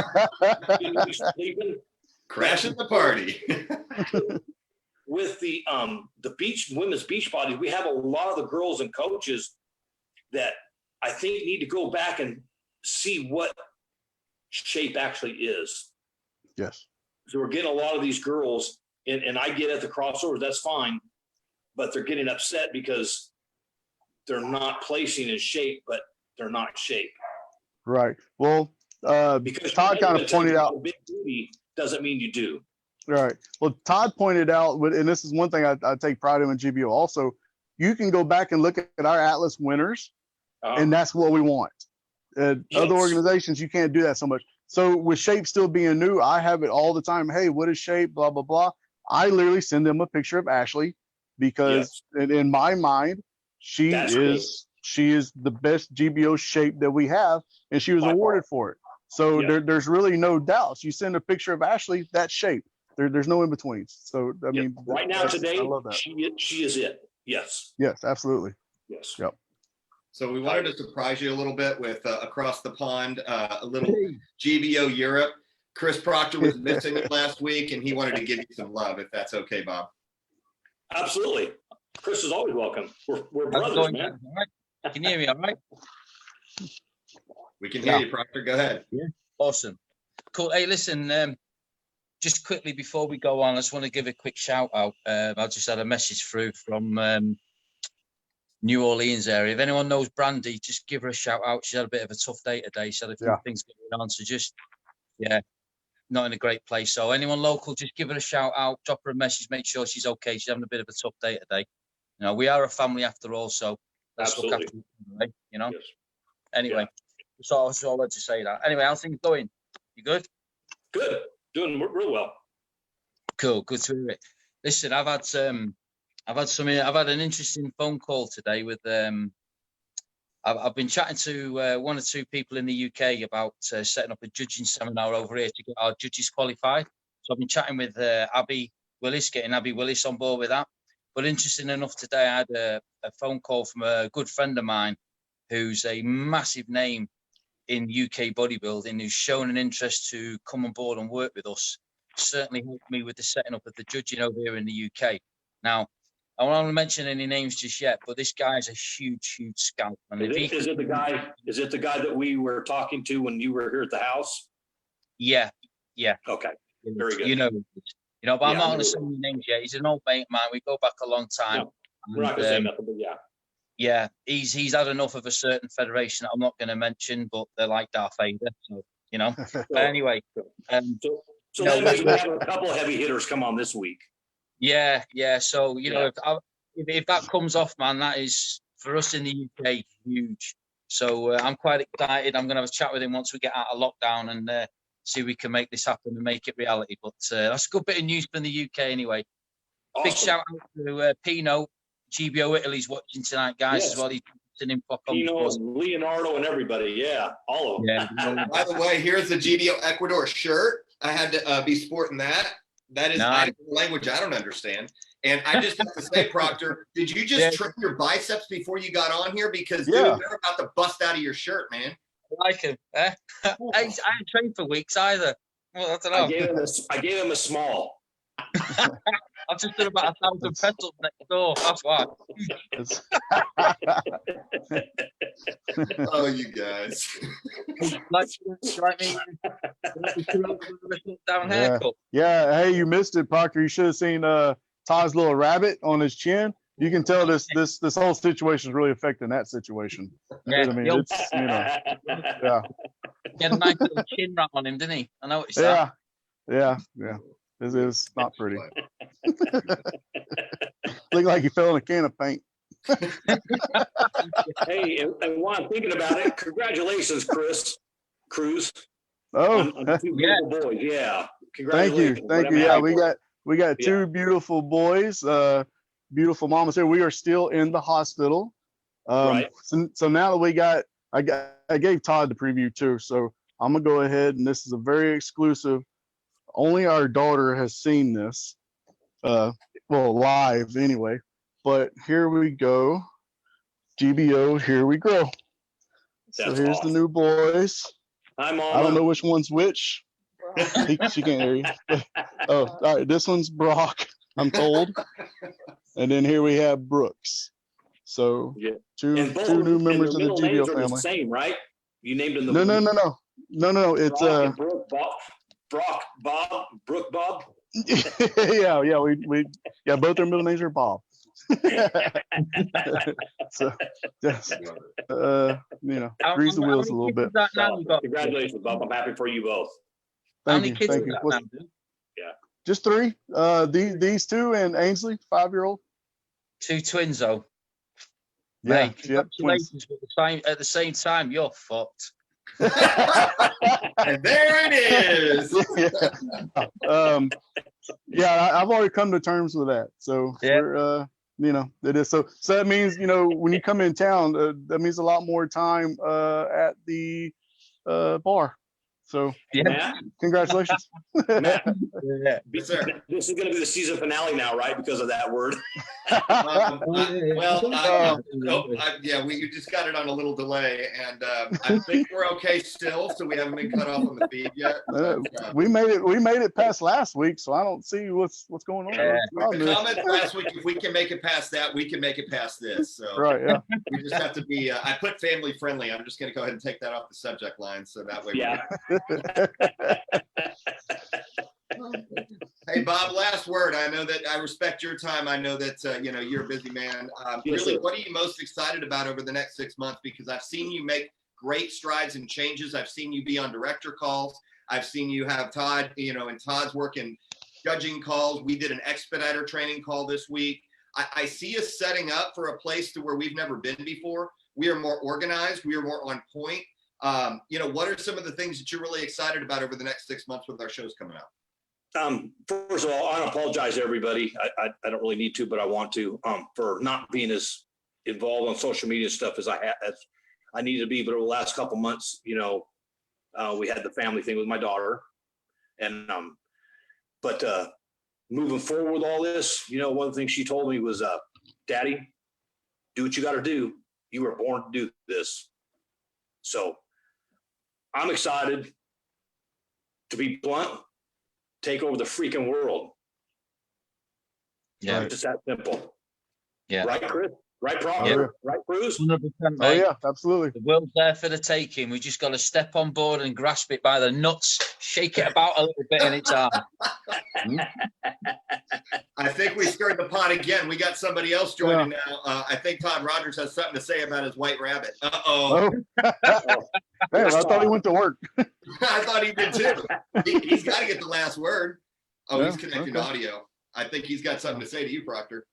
You sleeping? Crashing the party. With the women's beach bodies, we have a lot of the girls and coaches that I think need to go back and see what shape actually is. Yes. So we're getting a lot of these girls, and I get at the crossovers, that's fine, but they're getting upset because they're not placing in shape, but they're not shape. Right. Well, Because Todd kind of pointed out. Big booty doesn't mean you do. Right. Well, Todd pointed out, and this is one thing I take pride in GBO also, you can go back and look at our Atlas winners, and that's what we want. Other organizations, you can't do that so much. So with shape still being new, I have it all the time. Hey, what is shape? Blah, blah, blah. I literally send them a picture of Ashley because in my mind, she is the best GBO shape that we have, and she was awarded for it. So there's really no doubts. You send a picture of Ashley, that's shape. There's no in between. So I mean, right now today, I love that. She is it. Yes. Yes, absolutely. Yes. Yep. So we wanted to surprise you a little bit with across the pond, a little GBO Europe. Chris Proctor was missing it last week, and he wanted to give you some love, if that's okay, Bob. Absolutely. Chris is always welcome. We're brothers, man. Can you hear me all right? We can hear you, Proctor. Go ahead. Yeah. Awesome. Cool. Hey, listen, just quickly before we go on, I just want to give a quick shout out. I just had a message through from New Orleans area. If anyone knows Brandy, just give her a shout out. She had a bit of a tough day today. She had a few things going on. So just, not in a great place. So anyone local, just give her a shout out, drop her a message, make sure she's okay. She's having a bit of a tough day today. You know, we are a family after all, so let's look after each other, you know. Yes. Anyway, so I wanted to say that. Anyway, how's things going? You good? Good. Doing real well. Cool. Good to hear it. Listen, I've had an interesting phone call today with I've been chatting to one or two people in the UK about setting up a judging seminar over here to get our judges qualified. So I've been chatting with Abby Willis, getting Abby Willis on board with that. But interesting enough, today I had a phone call from a good friend of mine who's a massive name in UK bodybuilding, who's shown an interest to come on board and work with us. Certainly helped me with the setting up of the judging over here in the UK. Now, I don't want to mention any names just yet, but this guy is a huge scout. And is it the guy that we were talking to when you were here at the house? Yeah. Okay. Very good. You know, but I'm not going to say any names yet. He's an old mate of mine. We go back a long time. No, we're not going to say nothing, but yeah, he's had enough of a certain federation that I'm not going to mention, but they're like Darth Vader, so you know. But anyway, so that means we have a couple of heavy hitters come on this week. Yeah. So you know, if that comes off, man, that is for us in the UK huge. So I'm quite excited. I'm going to have a chat with him once we get out of lockdown and see if we can make this happen and make it reality. But that's a good bit of news from the UK anyway. Awesome. Big shout out to Pino, GBO Italy's watching tonight, guys, as well. He's in Pino, Leonardo, and everybody. Yeah, all of them. Yeah. By the way, here's the GBO Ecuador shirt. I had to be sporting that. That is language I don't understand. And I just have to say, Proctor, did you just trim your biceps before you got on here? Because dude, they're about to bust out of your shirt, man. I like him. I ain't trained for weeks either. Well, I don't know. I gave him a small. I've just done about 1,000 petals next door. That's why. Oh, you guys. like me. Down haircut. Yeah. Hey, you missed it, Proctor. You should have seen Todd's little rabbit on his chin. You can tell this whole situation is really affecting that situation. Yeah, I mean, it's, you know, He had a nice little chin wrap on him, didn't he? I know what you're saying. Yeah. This is not pretty. Look like he fell in a can of paint. Hey, and while I'm thinking about it, congratulations, Chris Cruz. Oh, on two beautiful boys. Yeah, congratulations. Thank you. Yeah, we got two beautiful boys. Beautiful mamas here. We are still in the hospital. Right. So now that I gave Todd the preview too. So I'm gonna go ahead, and this is a very exclusive. Only our daughter has seen this, well, live anyway. But here we go. GBO, here we grow. So That's here's awesome. the new boys. Hi, Mama. I don't know which one's which. She can't hear you. Oh, all right. This one's Brock, I'm told. And then here we have Brooks. So Yeah. two And both new of them- members of and the their middle names GBO are the family. same, right? You named them. No. It's Brock and Brooke, Brock, Bob, Brooke, Bob. yeah, we both their middle names are Bob. So just grease the wheels a little bit. Congratulations, Bob. I'm happy for you both. Thank you. Yeah. Just 3. These 2 and Ainsley, 5-year-old. 2 twins though. Yeah, Mate, congratulations, but at the same time, you're fucked. And there it is. I've already come to terms with that. So we're it is so that means when you come in town, that means a lot more time at the bar. So congratulations. Matt, Yes, sir. this is going to be the season finale now, right? Because of that word. We just got it on a little delay, and I think we're okay still. So we haven't been cut off on the feed yet. We made it past last week, so I don't see what's going on. The comment last week, if we can make it past that, we can make it past this. So right, yeah. We just have to be. I put family friendly. I'm just going to go ahead and take that off the subject line, so that way. Yeah. Hey Bob, last word. I know that I respect your time. I know that you're a busy man. Really, what are you most excited about over the next 6 months? Because I've seen you make great strides and changes. I've seen you be on director calls. I've seen you have Todd, and Todd's work in judging calls. We did an expediter training call this week. I see us setting up for a place to where we've never been before. We are more organized. We are more on point. What are some of the things that you're really excited about over the next 6 months with our shows coming out? First of all, I apologize to everybody. I don't really need to, but I want to, for not being as involved on social media stuff as I need to be. But over the last couple months, we had the family thing with my daughter, and but moving forward with all this, one of the things she told me was, "Daddy, do what you got to do. You were born to do this." So I'm excited, to be blunt, take over the freaking world. Yeah. Just that simple. Yeah. Right, Chris? Right, Proctor? Right, Bruce? 100%, Oh mate. yeah, absolutely. The world's there for the taking. We just got to step on board and grasp it by the nuts, shake it about a little bit in its arm. I think we stirred the pot again. We got somebody else joining now. I think Todd Rogers has something to say about his white rabbit. Uh-oh. Man, I thought he went to work. I thought he did too. He's got to get the last word. Oh, he's connecting to audio. I think he's got something to say to you, Proctor.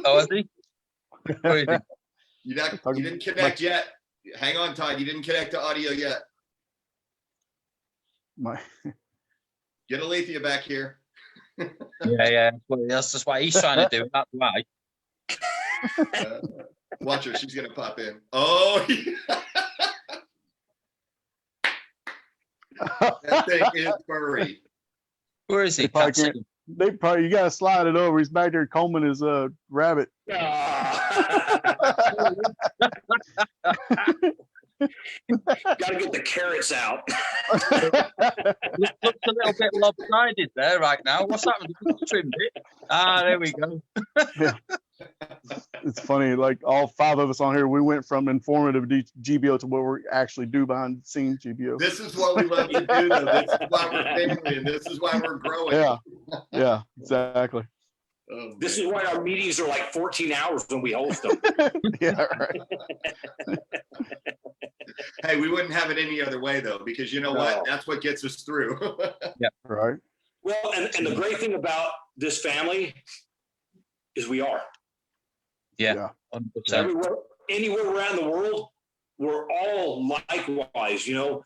Oh, is he? You didn't connect yet. Hang on, Todd. You didn't connect to audio yet. Get Alethea back here. Yeah. That's just what he's trying to do. That's why. Watch her. She's going to pop in. Oh, that thing is furry. Where is he? You gotta slide it over. He's back there combing his rabbit. Gotta get the carrots out. Looks a little bit lopsided there right now. What's happened? Trimmed it. There we go. Yeah. It's funny, like all 5 of us on here, we went from informative GBO to what we actually do behind the scenes GBO. This is what we love to do, though. This is why we're family, and this is why we're growing. Yeah, exactly. This is why our meetings are like 14 hours when we host them. Yeah, right. Hey, we wouldn't have it any other way, though, because you know what? That's what gets us through. Yeah, right. Well, and the great thing about this family is we are. Yeah. 100%. Anywhere we're at in the world, we're all likewise, we all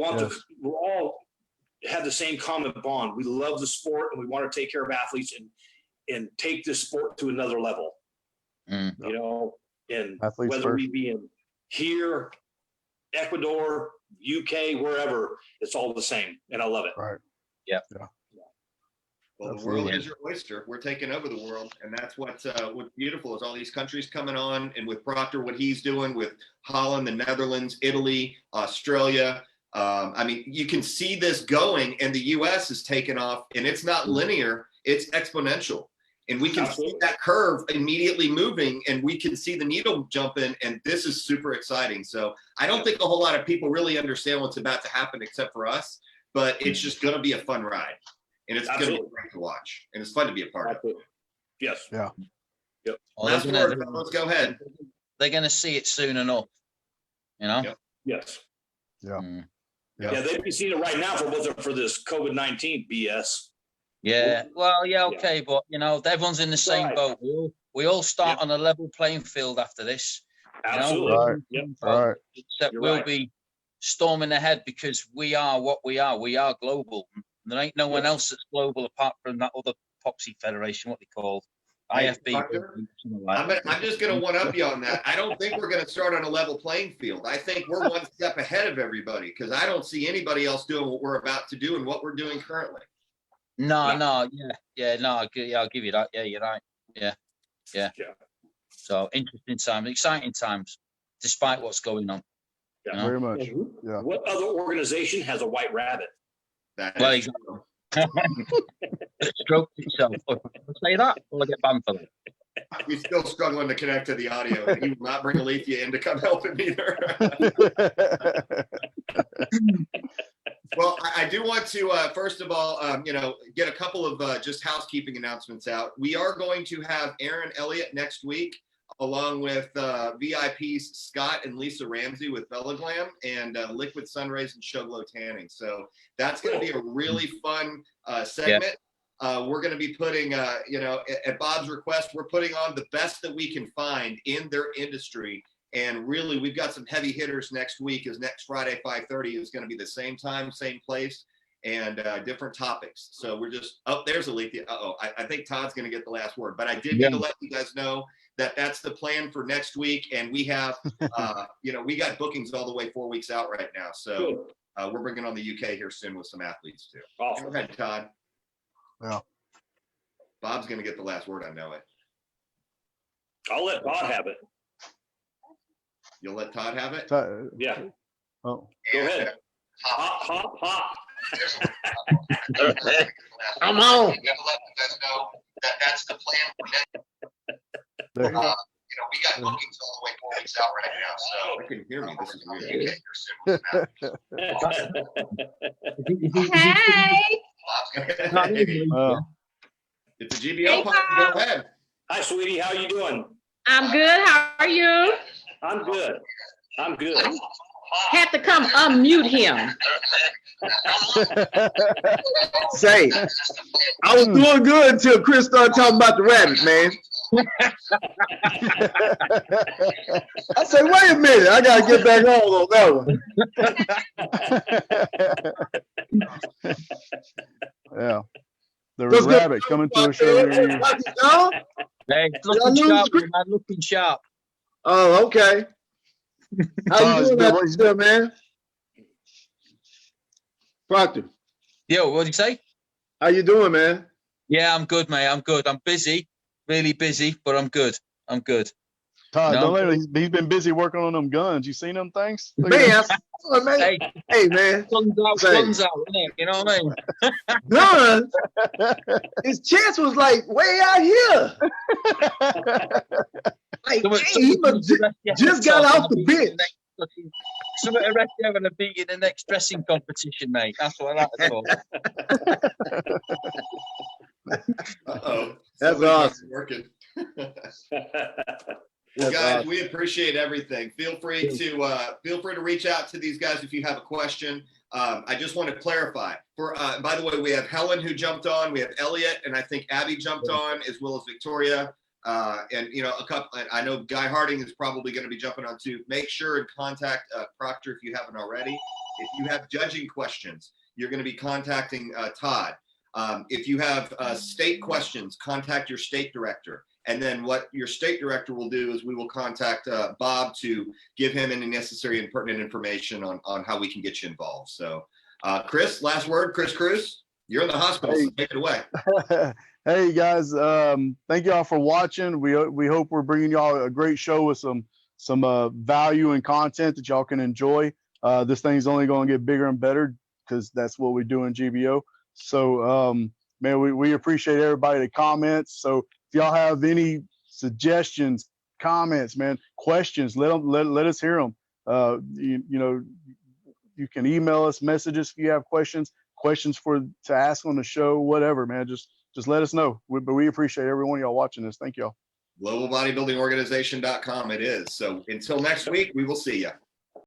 want we're all have the same common bond. We love the sport and we want to take care of athletes and take this sport to another level. And athletes whether first. we be in here, Ecuador, UK, wherever, it's all the same. And I love it. Right. Yeah. Well, the world is your oyster. We're taking over the world, and that's what's beautiful is all these countries coming on, and with Proctor, what he's doing with Holland, the Netherlands, Italy, Australia. I mean, you can see this going, and the U.S. is taking off, and it's not linear; it's exponential, and we can see that curve immediately moving, and we can see the needle jumping, and this is super exciting. So I don't think a whole lot of people really understand what's about to happen, except for us. But it's just going to be a fun ride. And it's going to be great to watch, and it's fun to be a part of. Yes. Yeah. Yep. Last word. Let's go ahead. They're going to see it soon enough. You know. Yep. Yes. Yeah. Yeah. They'd be seeing it right now if it wasn't for this COVID-19 BS. Yeah. Well, yeah. Okay, but you know, everyone's in the same boat. We all start on a level playing field after this. Absolutely. Right. Yep. Right. Except we'll be storming ahead because we are what we are. We are global. There ain't no one else that's global apart from that other Poxy Federation, what they call IFB. I'm just going to one up you on that. I don't think we're going to start on a level playing field. I think we're one step ahead of everybody because I don't see anybody else doing what we're about to do and what we're doing currently. No, I'll give you that. Yeah, you're right. Yeah. So interesting times, exciting times, despite what's going on. Yeah. You know? Very much. Yeah. What other organization has a white rabbit? Well, exactly. Stroked itself. I'll say that, or I get banned for that. He's still struggling to connect to the audio, and he will not bring Alethea in to come help him either. Well, I do want to, first of all, get a couple of just housekeeping announcements out. We are going to have Aaron Elliott next week, along with VIPs Scott and Lisa Ramsey with Belaglam and Liquid Sunrays and Showglow Tanning. So that's going to be a really fun segment. We're going to be putting, at Bob's request, we're putting on the best that we can find in their industry. And really, we've got some heavy hitters next week, as next Friday, 5:30 is going to be the same time, same place, and different topics. So we're just, there's Alethea. I think Todd's going to get the last word. But I did need to let you guys know that that's the plan for next week. And we have, we got bookings all the way 4 weeks out right now. So we're bringing on the UK here soon with some athletes too. Awesome. Go ahead, Todd. Yeah. Bob's going to get the last word. I know it. I'll let Bob have it. You'll let Todd have it? Yeah. Oh. Go ahead. Hop. I'm on. Let you guys know that that's the plan for next. We got bookings all the way 4 weeks out right now, so I can hear me. This is weird. Hey. It's a GBO podcast. Go ahead. Hi, sweetie. How you doing? I'm good. How are you? I'm good. Had to come unmute him. Say, I was doing good until Chris started talking about the rabbit, man. I said, wait a minute, I gotta get back on that one. Yeah. The rabbit coming to a show near you. Hey, looking sharp. Oh, okay. How you doing out there, man? Proctor. Yo, what did you say? How you doing, man? Yeah, I'm good, mate. I'm good. I'm busy, really busy, but I'm good. Todd, don't let him, he's been busy working on them guns. You seen them things? Man, hey, man. Guns out, innit? You know what I mean? Guns? His chest was like way out here. Like, he just got off the bench. Somebody arrest you having a beat in the next dressing competition, mate. That's what I like to call. That's awesome. Working. Well, guys, we appreciate everything. Feel free to reach out to these guys if you have a question. I just want to clarify. By the way, we have Helen who jumped on. We have Elliot, and I think Abby jumped on, as well as Victoria. And a couple. I know Guy Harding is probably going to be jumping on too. Make sure and contact Proctor if you haven't already. If you have judging questions, you're going to be contacting Todd. If you have state questions, contact your state director. And then what your state director will do is we will contact Bob to give him any necessary and pertinent information on how we can get you involved. So, Chris, last word, Chris Cruz. You're in the hospital, so take it away. Hey guys, thank y'all for watching. We hope we're bringing y'all a great show with some value and content that y'all can enjoy. This thing's only going to get bigger and better because that's what we do in GBO. So man, we appreciate everybody that comments. So if y'all have any suggestions, comments, man, questions, let us hear them. You know, you can email us, message us if you have questions to ask on the show, whatever, man. Just let us know. But we appreciate every one of y'all watching this. Thank y'all. GlobalBodybuildingOrganization.com it is. So until next week, we will see you.